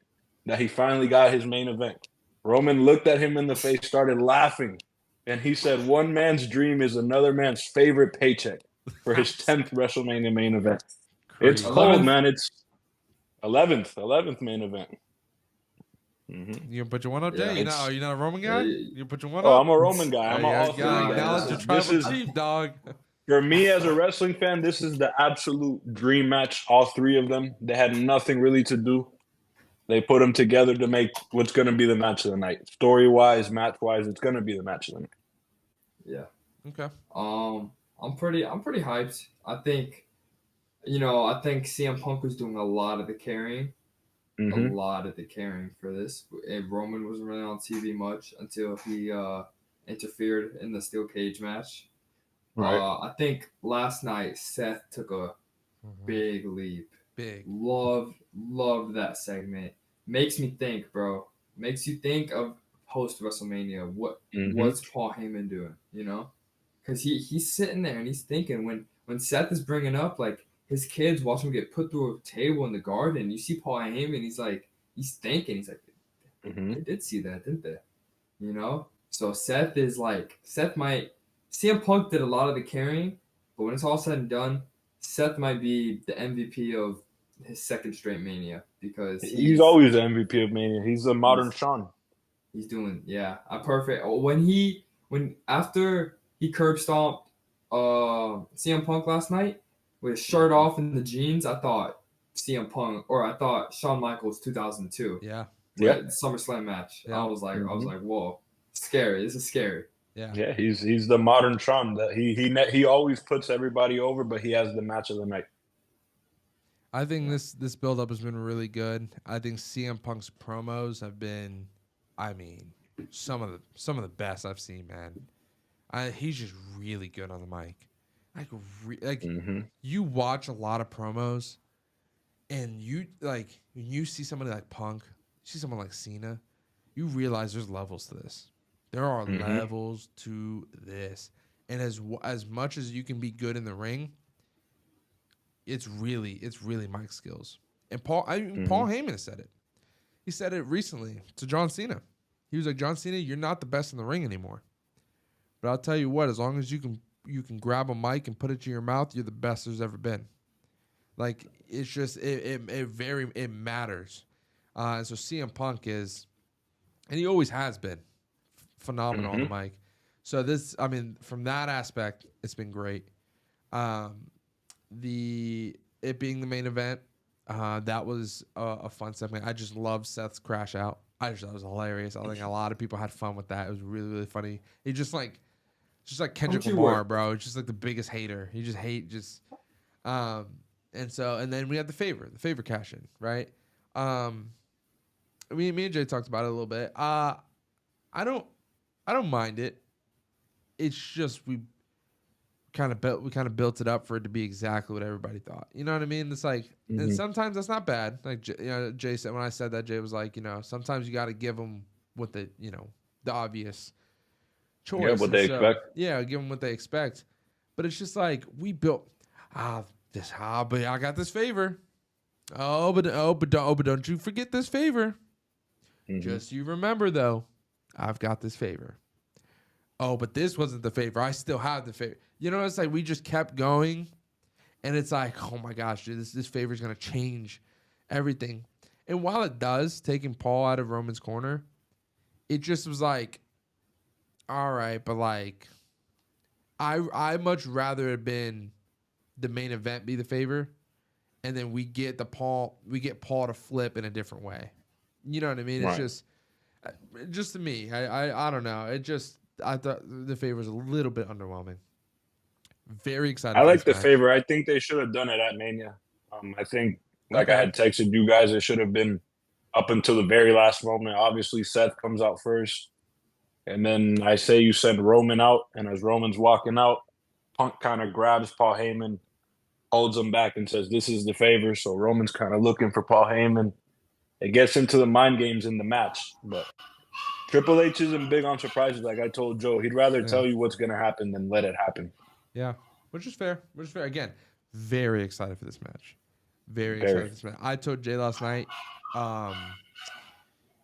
Speaker 3: that he finally got his main event. Roman looked at him in the face, started laughing, and he said, "One man's dream is another man's favorite paycheck," for his 10th WrestleMania main event. Crazy. It's cold, man. It's 11th main event.
Speaker 1: Mm-hmm. You gonna put your one up, Jay? Are you not a Roman guy? You put your one
Speaker 3: up?
Speaker 1: Oh,
Speaker 3: I'm a Roman guy. I'm an
Speaker 1: guy. Acknowledge your tribal chief, dog.
Speaker 3: For me as a wrestling fan, this is the absolute dream match. All 3 of them. They had nothing really to do. They put them together to make what's going to be the match of the night. Story-wise, match-wise, it's going to be the match of the night.
Speaker 2: Yeah.
Speaker 1: Okay.
Speaker 2: I'm pretty hyped. I think CM Punk was doing a lot of the carrying. A lot of the carrying for this. And Roman wasn't really on TV much until he interfered in the steel cage match.
Speaker 3: Right.
Speaker 2: I think last night Seth took a big leap.
Speaker 1: Big.
Speaker 2: Loved that segment. makes me think, bro. Makes you think of post WrestleMania. What's Paul Heyman doing? You know, because he's sitting there and he's thinking when Seth is bringing up like his kids watch him get put through a table in the garden. You see Paul Heyman, he's thinking, he's like, they did see that, didn't they? You know. So Seth might. CM Punk did a lot of the carrying, but when it's all said and done, Seth might be the MVP of his second straight Mania because
Speaker 3: he's always the MVP of Mania. He's the modern Shawn.
Speaker 2: He's doing a perfect. When after he curb stomped CM Punk last night with his shirt off and the jeans, I thought Shawn Michaels 2002.
Speaker 1: Yeah.
Speaker 2: The SummerSlam match.
Speaker 1: Yeah.
Speaker 2: I was like, whoa, scary. This is scary.
Speaker 1: Yeah.
Speaker 3: Yeah, he's the modern Shawn. That he always puts everybody over, but he has the match of the night.
Speaker 1: I think this build-up has been really good. I think CM Punk's promos have been, I mean, some of the best I've seen, man. He's just really good on the mic. You watch a lot of promos, and you when you see somebody like Punk, you see someone like Cena, you realize there's levels to this. There are levels to this, and as much as you can be good in the ring, it's really mic skills. And Paul Heyman said it. He said it recently to John Cena. He was like, John Cena, you're not the best in the ring anymore. But I'll tell you what, as long as you can grab a mic and put it to your mouth, you're the best there's ever been. Like, it's just it matters. And so CM Punk is, and he always has been, phenomenal on the mic. So from that aspect, it's been great. It being the main event, that was a fun segment. I just love Seth's crash out. I just thought it was hilarious. I think a lot of people had fun with that. It was really, really funny. He just like Kendrick Lamar, bro. It's just like the biggest hater. He just and then we had the favor cash in, right? Me and Jay talked about it a little bit. I don't mind it. It's just we kind of built it up for it to be exactly what everybody thought. You know what I mean? It's like, and sometimes that's not bad. Like, Jay said, when I said that, Jay was like, sometimes you got to give them what the obvious choice.
Speaker 3: Yeah, what they expect.
Speaker 1: Yeah, give them what they expect. But it's just like, we built but I got this favor. But don't you forget this favor. Just you remember though, I've got this favor. Oh, but this wasn't the favor. I still have the favor. It's like we just kept going, and it's like, oh my gosh, dude, this favor is gonna change everything. And while it does, taking Paul out of Roman's corner, it just was like, all right, but like, I much rather have been the main event be the favor, and then we get Paul to flip in a different way. You know what I mean? Right. It's just to me. I don't know. I thought the favor was a little bit underwhelming. Very excited.
Speaker 3: I like the favor. I think they should have done it at Mania. I think, I had texted you guys, it should have been up until the very last moment. Obviously, Seth comes out first. And then I say you send Roman out, and as Roman's walking out, Punk kind of grabs Paul Heyman, holds him back, and says, this is the favor. So Roman's kind of looking for Paul Heyman. It gets into the mind games in the match. But Triple H isn't big on surprises, like I told Joe. He'd rather tell you what's going to happen than let it happen.
Speaker 1: Yeah, which is fair. Again, very excited for this match. Very excited for this match. I told Jay last night,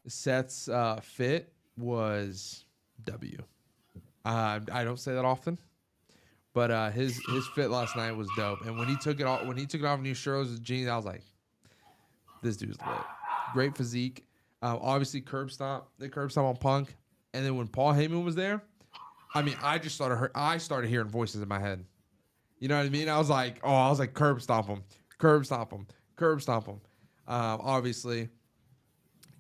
Speaker 1: Seth's fit was W. I don't say that often, but his fit last night was dope. And when he took it off, and he showed his jeans, I was like, this dude's lit. Great physique. Obviously, curb stomp on Punk, and then when Paul Heyman was there, I mean, I started hearing voices in my head. You know what I mean? I was like, curb stomp him. Obviously,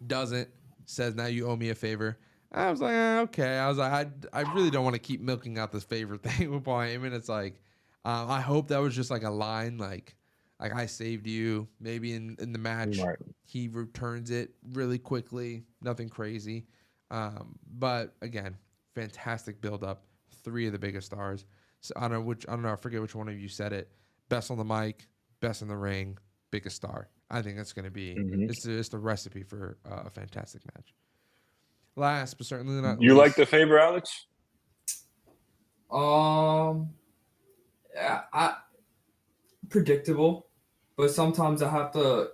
Speaker 1: doesn't. Says, now you owe me a favor. I was like, okay. I was like, I really don't want to keep milking out this favor thing with Paul Heyman. It's like, I hope that was just like a line, like I saved you. Maybe in the match, he returns it really quickly. Nothing crazy. But again, fantastic build up. 3 of the biggest stars. So I forget which one of you said it. Best on the mic, best in the ring, biggest star. I think that's going to be
Speaker 3: Mhm.
Speaker 1: it's the recipe for a fantastic match. Last but certainly not
Speaker 3: You
Speaker 1: least,
Speaker 3: like the favor, Alex?
Speaker 2: Yeah, predictable, but sometimes I have to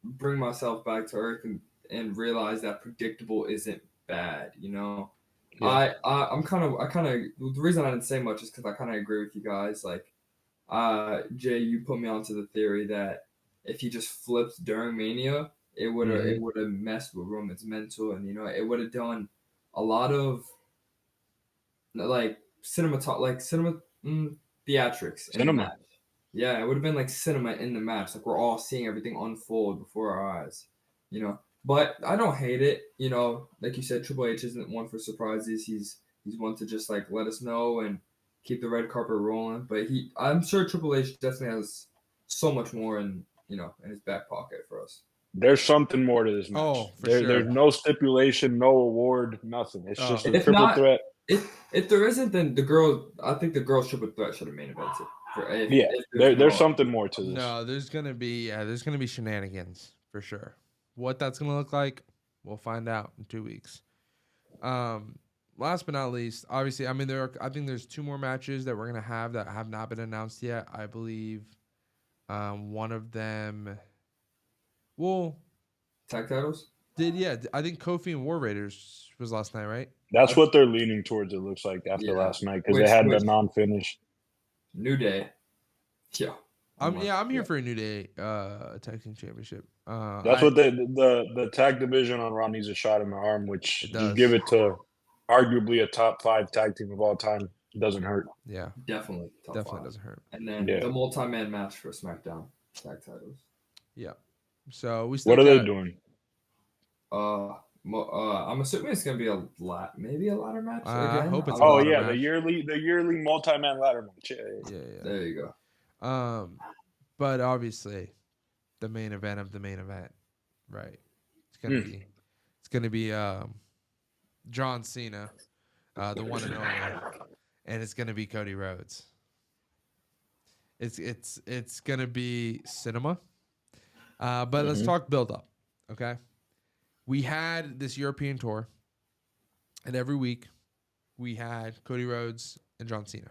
Speaker 2: bring myself back to earth and realize that predictable isn't bad. You know,
Speaker 3: Yeah.
Speaker 2: I kind of the reason I didn't say much is because I kind of agree with you guys. Like, Jay, you put me onto the theory that if he just flipped during Mania, it would have messed with Roman's mental, and it would have done a lot of like theatrics in the
Speaker 3: Cinema.
Speaker 2: match. Yeah, it would have been like cinema in the match. Like we're all seeing everything unfold before our eyes. But I don't hate it. Like you said, Triple H isn't one for surprises. He's one to just like let us know and keep the red carpet rolling. But I'm sure Triple H definitely has so much more in his back pocket for us.
Speaker 3: There's something more to this match.
Speaker 1: Oh, for sure.
Speaker 3: There's no stipulation, no award, nothing. It's just a
Speaker 2: If
Speaker 3: triple
Speaker 2: not,
Speaker 3: threat.
Speaker 2: If there isn't, then I think the girls triple threat should have main evented.
Speaker 3: There's something more to this.
Speaker 1: No, there's gonna be shenanigans for sure. What that's gonna look like, we'll find out in 2 weeks. Last but not least, obviously, I mean I think there's 2 more matches that we're gonna have that have not been announced yet. I believe, one of them,
Speaker 2: tag titles.
Speaker 1: I think Kofi and War Raiders was last night, right?
Speaker 3: That's what they're leaning towards. It looks like after last night because they had the non-finish.
Speaker 2: New Day. Yeah.
Speaker 1: I'm here for a New Day tag team championship.
Speaker 3: That's what the tag division on Raw needs a shot in the arm, which just give it to arguably a top 5 tag team of all time. It doesn't hurt.
Speaker 1: Yeah,
Speaker 2: definitely
Speaker 1: doesn't hurt.
Speaker 2: And then the multi-man match for SmackDown tag titles.
Speaker 1: Yeah. So we still.
Speaker 3: What are they doing?
Speaker 2: I'm assuming it's gonna be maybe a ladder match.
Speaker 1: I hope it's.
Speaker 3: The yearly multi-man ladder match.
Speaker 2: Yeah. There you
Speaker 1: go. But obviously, the main event of the main event, right? It's gonna be John Cena, the one and only, and it's gonna be Cody Rhodes. It's gonna be cinema. But let's talk build up, okay? We had this European tour, and every week we had Cody Rhodes and John Cena.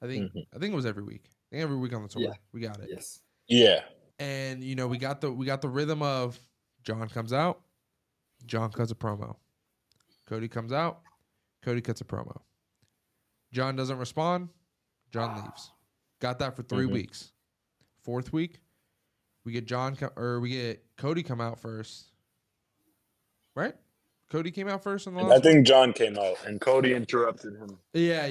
Speaker 1: I think it was every week. I think every week on the tour.
Speaker 2: Yeah.
Speaker 1: We got it.
Speaker 2: Yes.
Speaker 3: Yeah.
Speaker 1: And we got the rhythm of John comes out, John cuts a promo. Cody comes out, Cody cuts a promo. John doesn't respond, John leaves. Got that for 3 weeks. 4th week, we get Cody come out first. Right? Cody came out first on the last
Speaker 3: I think John came out and Cody interrupted him.
Speaker 1: Yeah.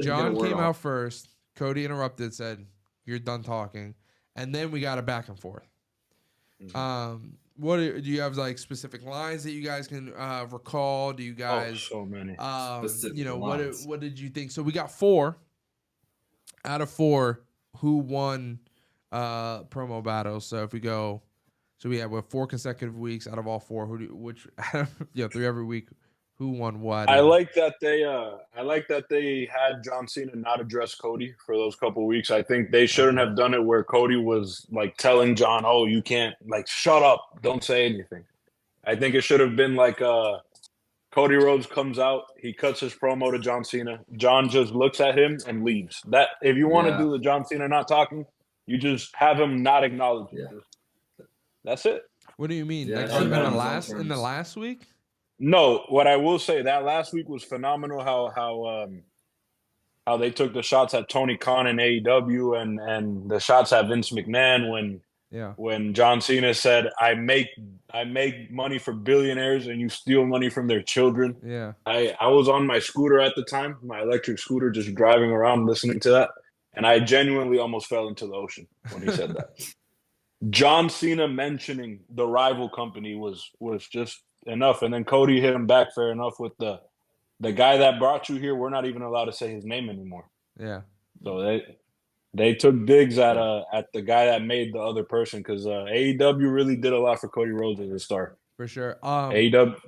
Speaker 1: John came out first. Cody interrupted, said, "You're done talking." And then we got a back and forth. What do you have, like, specific lines that you guys can recall? Do you guys
Speaker 3: so many.
Speaker 1: What did you think? So we got 4 out of 4 who won promo battles. So if we go, we have 4 consecutive weeks out of all 4. 3 every week. Who won what?
Speaker 3: I like that they had John Cena not address Cody for those couple weeks. I think they shouldn't have done it where Cody was like telling John, "Oh, you can't, like, shut up, don't say anything." I think it should have been like Cody Rhodes comes out, he cuts his promo to John Cena. John just looks at him and leaves. That if you want to do the John Cena not talking, you just have him not acknowledge you. That's it.
Speaker 1: What do you mean?
Speaker 2: Yeah,
Speaker 1: like in the last week?
Speaker 3: No, what I will say, that last week was phenomenal. How they took the shots at Tony Khan and AEW and the shots at Vince McMahon when John Cena said, I make money for billionaires and you steal money from their children.
Speaker 1: Yeah.
Speaker 3: I was on my scooter at the time, my electric scooter, just driving around listening to that, and I genuinely almost fell into the ocean when he said that. John Cena mentioning the rival company was just enough, and then Cody hit him back fair enough with the guy that brought you here. We're not even allowed to say his name anymore.
Speaker 1: Yeah.
Speaker 3: So they took digs at the guy that made the other person, because AEW really did a lot for Cody Rhodes as a star.
Speaker 1: For sure.
Speaker 3: AEW.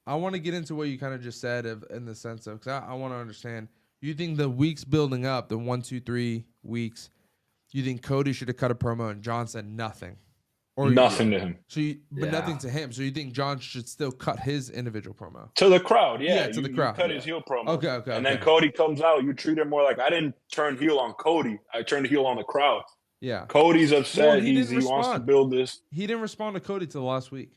Speaker 1: I want to get into what you kind of just said in the sense of, because I want to understand. You think the weeks building up, the 1, 2, 3 weeks, you think Cody should have cut a promo and John said nothing? Or
Speaker 3: nothing to him.
Speaker 1: So, nothing to him. So you think John should still cut his individual promo
Speaker 3: to the crowd? Yeah,
Speaker 1: to the crowd.
Speaker 3: You cut his heel promo.
Speaker 1: Okay.
Speaker 3: And then Cody comes out. You treat him more like I didn't turn heel on Cody. I turned heel on the crowd.
Speaker 1: Yeah.
Speaker 3: Cody's upset. Well, he wants to build this.
Speaker 1: He didn't respond to Cody till last week.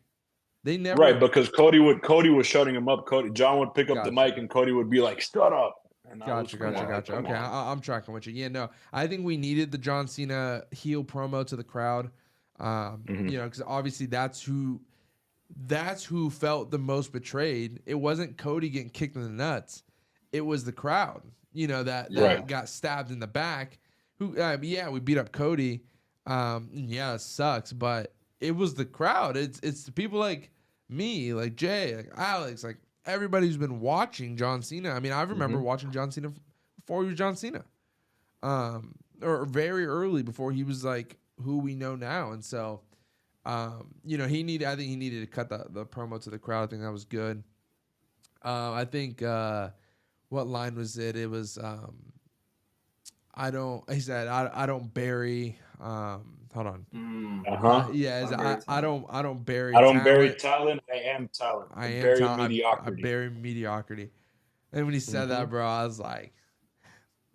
Speaker 1: They never
Speaker 3: right because Cody was shutting him up. John would pick up the mic and Cody would be like, "Shut up." And
Speaker 1: gotcha. Okay, I'm tracking with you. Yeah, no, I think we needed the John Cena heel promo to the crowd. Because obviously that's who felt the most betrayed. It wasn't Cody getting kicked in the nuts. It was the crowd, that got stabbed in the back. Who, we beat up Cody. It sucks, but it was the crowd. It's the people like me, like Jay, like Alex, like everybody who's been watching John Cena. I mean, I remember watching John Cena before he was John Cena, or very early before he was like who we know now. And so, I think he needed to cut the promo to the crowd. I think that was good. I think, what line was it? It was, I don't bury, hold on. I don't bury
Speaker 3: talent. I am talent. I
Speaker 1: bury mediocrity. And when he said that, bro, I was like,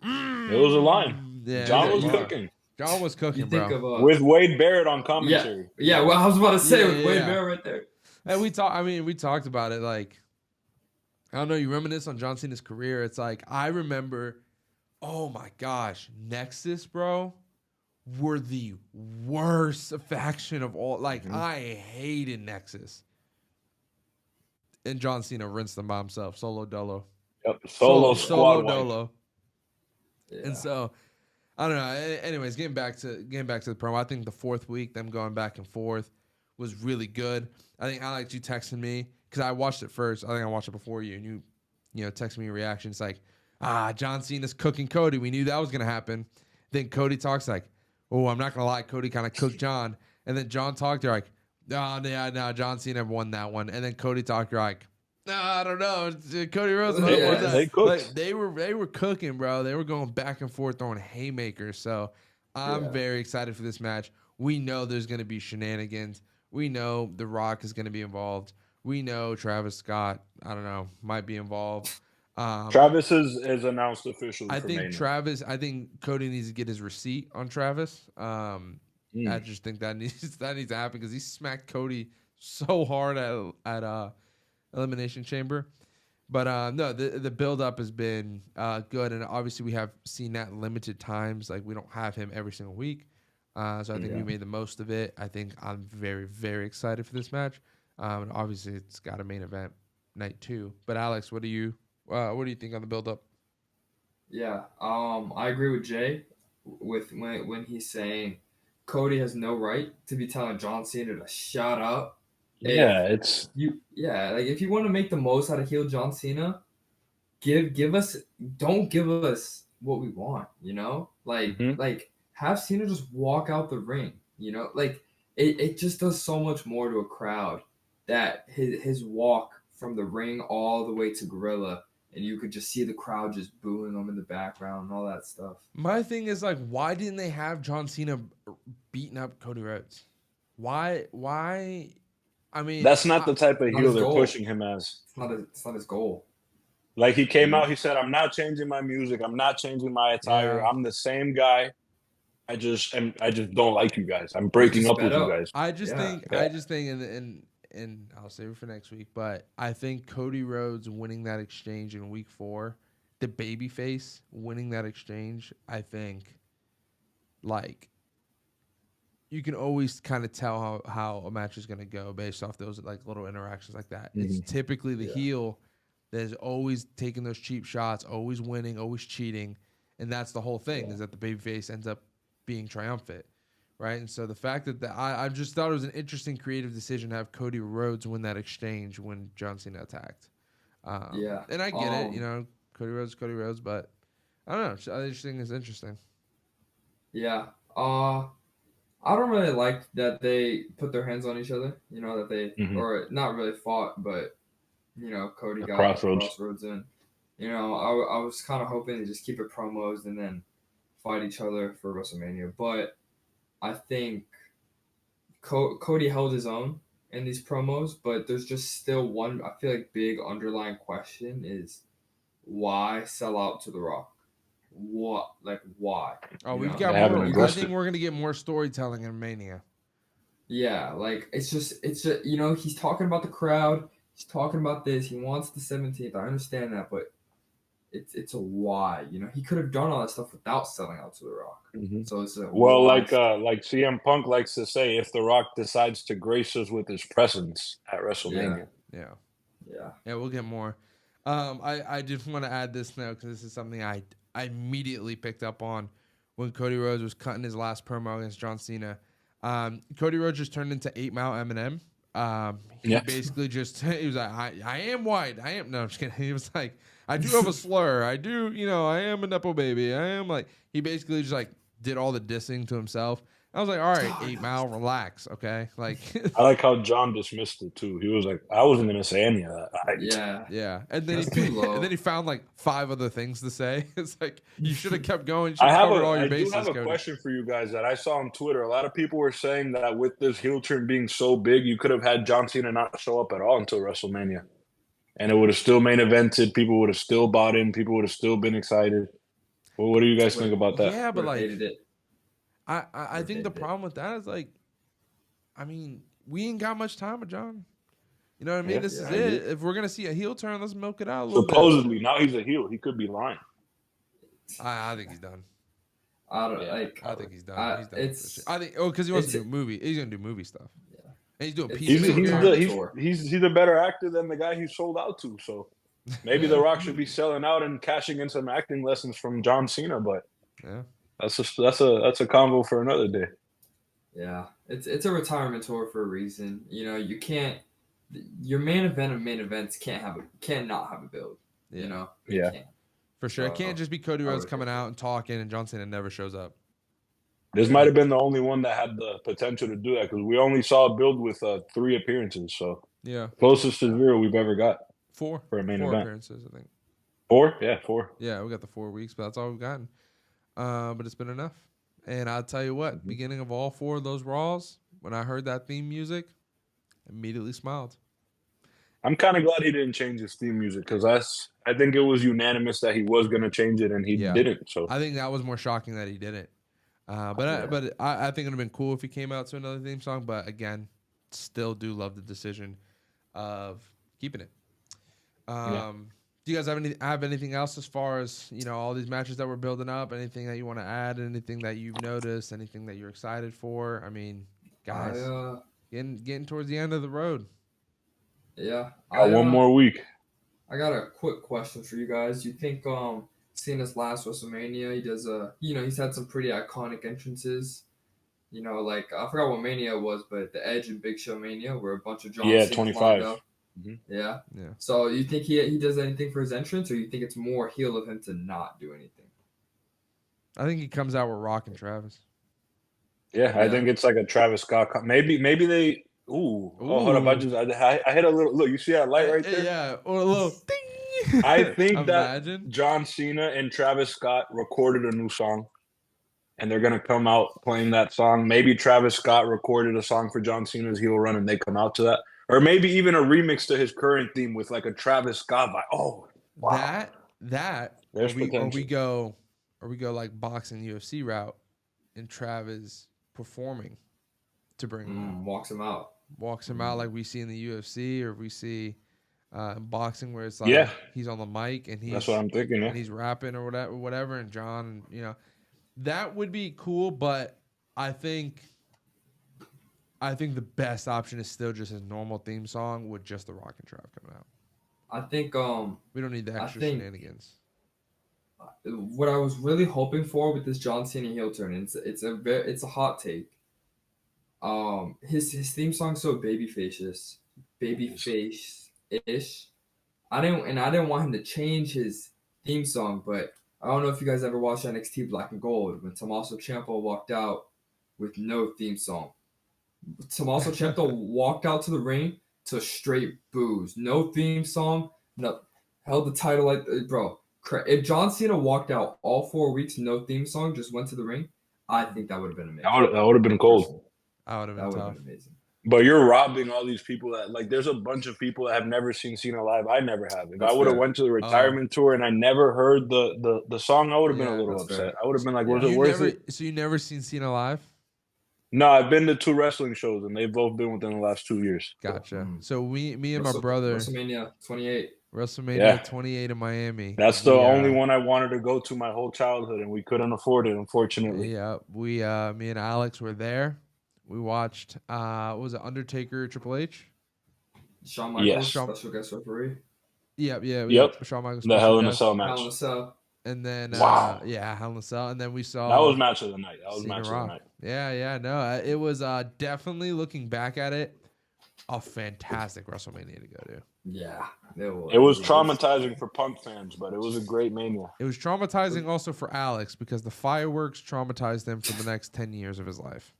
Speaker 3: it was a line.
Speaker 1: Yeah,
Speaker 3: John was cooking.
Speaker 1: John was cooking, bro.
Speaker 3: With Wade Barrett on commentary.
Speaker 2: Yeah. Well, I was about to say with Wade Barrett right there.
Speaker 1: And we talked about it. Like, I don't know. You reminisce on John Cena's career. It's like I remember. Oh my gosh, Nexus, bro, were the worst faction of all. Like, I hated Nexus. And John Cena rinsed them by himself, solo dolo.
Speaker 3: Yep, solo
Speaker 1: dolo. Yeah. And so, I don't know. Anyways, getting back to the promo, I think the fourth week, them going back and forth, was really good. I think Alex, you texted me because I watched it first. I think I watched it before you, and you texted me your reaction. It's like, John Cena's cooking Cody. We knew that was going to happen. Then Cody talks like, oh, I'm not going to lie. Cody kind of cooked John. And then John talked. They're like, no, John Cena won that one. And then Cody talked. You're like, no, I don't know. Cody Rhodes.
Speaker 3: They cooked.
Speaker 1: Like, they were cooking, bro. They were going back and forth throwing haymakers. So I'm very excited for this match. We know there's going to be shenanigans. We know The Rock is going to be involved. We know Travis Scott, I don't know, might be involved.
Speaker 3: Travis is announced officially.
Speaker 1: I think Cody needs to get his receipt on Travis. I just think that needs to happen because he smacked Cody so hard at Elimination Chamber. But no, the build up has been good, and obviously we have seen that limited times. Like we don't have him every single week, so I think we made the most of it. I think I'm very, very excited for this match. And obviously it's got a main event night 2. But Alex, what do you think on the build-up?
Speaker 2: Yeah, I agree with Jay with when he's saying Cody has no right to be telling John Cena to shut up.
Speaker 3: Yeah,
Speaker 2: like if you want to make the most out of heel John Cena, don't give us what we want, like have Cena just walk out the ring, like it just does so much more to a crowd that his walk from the ring all the way to Gorilla. And you could just see the crowd just booing him in the background and all that stuff.
Speaker 1: My thing is, like, why didn't they have John Cena beating up Cody Rhodes? Why? I mean,
Speaker 3: that's not the type of heel they're pushing him as.
Speaker 2: It's not his goal.
Speaker 3: Like, he came out, he said, I'm not changing my music. I'm not changing my attire. Yeah. I'm the same guy. I just don't like you guys. I'm breaking up with you guys.
Speaker 1: I just think, and I'll save it for next week, but I think Cody Rhodes winning that exchange in week 4, the babyface winning that exchange, I think, like, you can always kind of tell how a match is going to go based off those like little interactions like that. Mm-hmm. It's typically the heel that is always taking those cheap shots, always winning, always cheating, and that's the whole thing is that the babyface ends up being triumphant. Right, and so the fact that I just thought it was an interesting creative decision to have Cody Rhodes win that exchange when John Cena attacked. And I get it, Cody Rhodes, but I don't know. I just think it's interesting.
Speaker 2: Yeah, I don't really like that they put their hands on each other. That they or not really fought, but Cody got Crossroads in. I was kind of hoping to just keep it promos and then fight each other for WrestleMania, but I think Cody held his own in these promos, but there's just still one. I feel like big underlying question is why sell out to The Rock? What why?
Speaker 1: Oh,
Speaker 2: You
Speaker 1: we've
Speaker 2: know?
Speaker 1: got
Speaker 3: They haven't
Speaker 1: more. I
Speaker 3: addressed
Speaker 1: think
Speaker 3: it.
Speaker 1: we're gonna get more storytelling in Mania.
Speaker 2: Yeah, like it's just he's talking about the crowd. He's talking about this. He wants the 17th. I understand that, but it's a why. He could have done all that stuff without selling out to The Rock.
Speaker 3: Mhm.
Speaker 2: So it's a
Speaker 3: Well,
Speaker 2: why.
Speaker 3: like CM Punk likes to say, if The Rock decides to grace us with his presence at WrestleMania.
Speaker 1: Yeah.
Speaker 2: Yeah.
Speaker 1: Yeah, we'll get more. I just want to add this now because this is something I immediately picked up on when Cody Rhodes was cutting his last promo against John Cena. Cody Rhodes just turned into 8 Mile Eminem. He basically just he was like, I am white. I am no, I'm just kidding. He was like, I do have a slur. I do, I am a nepo baby. I am like he basically just like did all the dissing to himself. I was like, all right, 8 Mile, relax, okay? Like
Speaker 3: I like how John dismissed it too. He was like, I wasn't gonna say any of that.
Speaker 2: Yeah.
Speaker 1: yeah, and then
Speaker 2: That's too low.
Speaker 1: and then he found like 5 other things to say. It's like you should have kept going. You should have covered all your bases.
Speaker 3: I do have a
Speaker 1: Cody.
Speaker 3: question for you guys that I saw on Twitter. A lot of people were saying that with this heel turn being so big, you could have had John Cena not show up at all until WrestleMania, and it would have still main evented. People would have still bought in. People would have still been excited. Well, what do you guys think about that?
Speaker 1: Yeah, but like,
Speaker 2: hated it.
Speaker 1: I think the problem with that is like, I mean, we ain't got much time with John. You know what I mean?
Speaker 3: Yeah,
Speaker 1: This is
Speaker 2: I
Speaker 1: it.
Speaker 2: do.
Speaker 1: If we're gonna see a heel turn, let's milk it out a little
Speaker 3: Supposedly, now he's a heel. He could be lying.
Speaker 1: bit. I think he's done.
Speaker 2: I don't
Speaker 3: Yeah.
Speaker 2: like.
Speaker 1: I think he's done.
Speaker 2: I-
Speaker 1: He's done. with
Speaker 2: it's-
Speaker 1: this shit. I think because he wants to
Speaker 2: it's-
Speaker 1: do a movie. He's gonna do movie stuff.
Speaker 2: Yeah.
Speaker 1: And he's doing
Speaker 2: It's-
Speaker 1: pieces.
Speaker 3: He's a better actor than the guy he sold out to. So maybe The Rock should be selling out and cashing in some acting lessons from John Cena. But
Speaker 1: Yeah.
Speaker 3: that's a combo for another day.
Speaker 2: Yeah, it's a retirement tour for a reason. You can't. Your main event of main events cannot have a build.
Speaker 1: Yeah.
Speaker 2: It
Speaker 3: Yeah.
Speaker 2: can't.
Speaker 1: For sure. It can't just be Cody
Speaker 2: I
Speaker 1: Rhodes
Speaker 2: would
Speaker 1: coming
Speaker 2: agree.
Speaker 1: out and talking and John Cena never shows up.
Speaker 3: This might have been the only one that had the potential to do that because we only saw a build with 3 appearances. So
Speaker 1: Yeah.
Speaker 3: closest to 0 we've ever got
Speaker 1: 4
Speaker 3: for a main
Speaker 1: 4
Speaker 3: event.
Speaker 1: appearances, I think.
Speaker 3: 4? Yeah, 4.
Speaker 1: Yeah, we got the 4 weeks, but that's all we've gotten. But it's been enough. And I'll tell you what, beginning of all 4 of those Raws, when I heard that theme music, immediately smiled.
Speaker 3: I'm kind of glad he didn't change his theme music because I think it was unanimous that he was going to change it and he didn't. So
Speaker 1: I think that was more shocking that he didn't. But I think it would have been cool if he came out to another theme song. But again, still do love the decision of keeping it. Do you guys have anything else as far as all these matches that we're building up? Anything that you want to add? Anything that you've noticed? Anything that you're excited for? I mean, guys, getting towards the end of the road.
Speaker 2: Yeah.
Speaker 3: got one more week.
Speaker 2: I got a quick question for you guys. You think Cena's last WrestleMania, he does he's had some pretty iconic entrances. Like I forgot what Mania was, but the Edge and Big Show Mania were a bunch of John Cena's
Speaker 3: 25.
Speaker 2: lined up.
Speaker 3: Mhm.
Speaker 2: Yeah.
Speaker 1: Yeah.
Speaker 2: So you think he does anything for his entrance, or you think it's more heel of him to not do anything?
Speaker 1: I think he comes out with Rock and Travis.
Speaker 3: Yeah, I think it's like a Travis Scott. Maybe they. Ooh. Oh, hold up! I hit a little. Look, you see that light right there?
Speaker 1: Yeah, or a little ding.
Speaker 3: I think that
Speaker 1: Imagine.
Speaker 3: John Cena and Travis Scott recorded a new song, and they're gonna come out playing that song. Maybe Travis Scott recorded a song for John Cena's heel run, and they come out to that, or maybe even a remix to his current theme with like a Travis Scott vibe. Oh, wow.
Speaker 1: That
Speaker 3: There's
Speaker 1: or
Speaker 3: potential.
Speaker 1: we go like boxing UFC route, and Travis performing to bring him out.
Speaker 2: Walks him out.
Speaker 1: Walks him out like we see in the UFC or we see in boxing where it's like he's on the mic and
Speaker 3: That's what I'm thinking.
Speaker 1: and he's rapping or whatever, and John, that would be cool. But I think the best option is still just his normal theme song with just the Rock and Trav coming out.
Speaker 2: I think
Speaker 1: we don't need the extra shenanigans.
Speaker 2: What I was really hoping for with this John Cena heel turn, it's a hot take. His theme song's so babyface-ish. I didn't want him to change his theme song, but I don't know if you guys ever watched NXT Black and Gold when Tommaso Ciampa walked out with no theme song. Tommaso Ciampa walked out to the ring to straight boos, no theme song, no, held the title like bro. If John Cena walked out all 4 weeks, no theme song, just went to the ring, I think that would have been amazing.
Speaker 3: That would have been cold.
Speaker 1: I would have
Speaker 2: That
Speaker 1: been
Speaker 2: would have
Speaker 1: tough.
Speaker 2: been amazing.
Speaker 3: But you're robbing all these people that like. There's a bunch of people that have never seen Cena live. I never have. If
Speaker 2: That's
Speaker 3: I would have
Speaker 2: fair.
Speaker 3: went to the retirement tour and I never heard the song, I would have been a
Speaker 1: Yeah,
Speaker 3: little
Speaker 2: that's
Speaker 3: upset.
Speaker 2: fair.
Speaker 3: I would have been like,
Speaker 2: Yeah.
Speaker 3: "Was it worth it?"
Speaker 1: So you never seen Cena live?
Speaker 3: No, I've been to 2 wrestling shows, and they've both been within the last 2 years.
Speaker 1: Gotcha.
Speaker 2: Mm.
Speaker 1: So me and my brother,
Speaker 2: WrestleMania 28.
Speaker 1: WrestleMania
Speaker 3: Yeah.
Speaker 1: 28 in Miami.
Speaker 3: That's the
Speaker 1: We,
Speaker 3: only one I wanted to go to my whole childhood, and we couldn't afford it, unfortunately.
Speaker 1: Yeah, me and Alex were there. We watched what was it, Undertaker, Triple H?
Speaker 2: Shawn Michaels,
Speaker 3: Yes.
Speaker 2: special guest referee.
Speaker 1: Yep.
Speaker 2: Hell
Speaker 1: Shawn Michaels,
Speaker 3: The
Speaker 1: special
Speaker 3: Hell in a
Speaker 1: guest.
Speaker 3: Cell
Speaker 2: in
Speaker 3: match.
Speaker 2: a Cell.
Speaker 1: And then
Speaker 3: Wow.
Speaker 1: Hell in a Cell. And then we saw
Speaker 3: That was match of the night.
Speaker 1: Cena Rock. No, it was definitely, looking back at it, a fantastic WrestleMania to go to.
Speaker 2: Yeah,
Speaker 3: It was traumatizing for Punk fans, but it was a great Mania.
Speaker 1: It was traumatizing also for Alex because the fireworks traumatized him for the next 10 years of his life.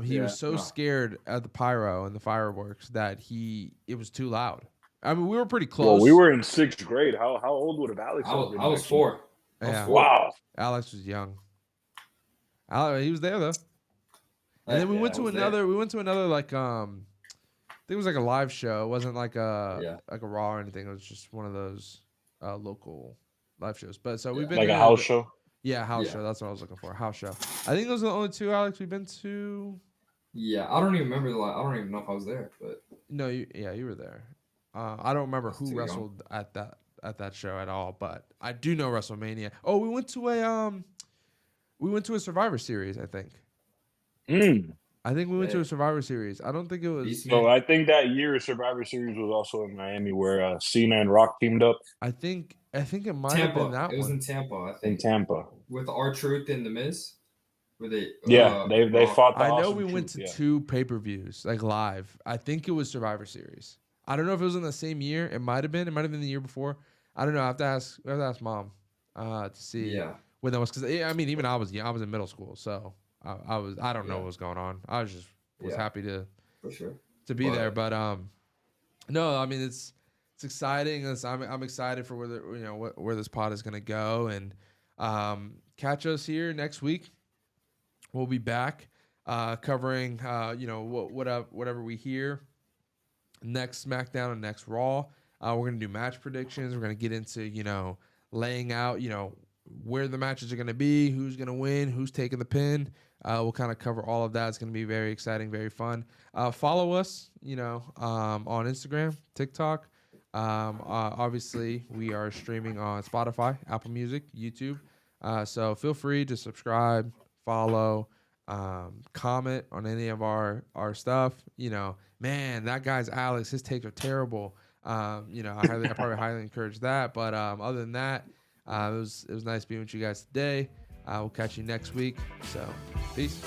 Speaker 1: He was so scared at the pyro and the fireworks that it was too loud. I mean, we were pretty close.
Speaker 3: Well, we were in 6th grade. How old would have Alex been?
Speaker 2: I was 4.
Speaker 1: Yeah.
Speaker 3: Wow.
Speaker 1: Alex was young. He was there though. And then we went to another like I think it was like a live show. It wasn't like a Raw or anything. It was just one of those local live shows. But so we've been
Speaker 3: like a house show.
Speaker 1: Yeah, house show. That's what I was looking for. House show. I think those are the only 2, Alex, we've been to.
Speaker 2: Yeah, I don't even remember I don't even know if I was there, but
Speaker 1: no, you were there. I don't remember who wrestled
Speaker 2: young.
Speaker 1: at that show at all, but I do know WrestleMania. Oh, we went to a Survivor Series, I think. I think we went to a Survivor Series. I don't think it was.
Speaker 3: So I think that year Survivor Series was also in Miami, where Cena and Rock teamed up.
Speaker 1: I think it might have been that one.
Speaker 2: It was in Tampa, I think.
Speaker 3: In Tampa.
Speaker 2: With R-Truth and The Miz. Where they
Speaker 3: they fought the
Speaker 1: I know
Speaker 3: Awesome
Speaker 1: we went
Speaker 3: Truth,
Speaker 1: to 2 pay-per-views, like live. I think it was Survivor Series. I don't know if it was in the same year. It might have been. It might have been the year before. I don't know. I have to ask Mom to see when that was. Because I mean, even I was in middle school, so I don't know what was going on. I was happy to be there, but no, I mean it's exciting. I'm excited for where this pod is gonna go, and catch us here next week. We'll be back covering whatever we hear next SmackDown and next Raw. We're gonna do match predictions. We're gonna get into laying out where the matches are gonna be, who's gonna win, who's taking the pin. We'll kind of cover all of that. It's gonna be very exciting, very fun. Follow us, on Instagram, TikTok. Obviously, we are streaming on Spotify, Apple Music, YouTube. So feel free to subscribe, follow, comment on any of our stuff. Man, that guy's Alex. His takes are terrible. I probably highly encourage that. But other than that, it was nice being with you guys today. We'll catch you next week. So peace.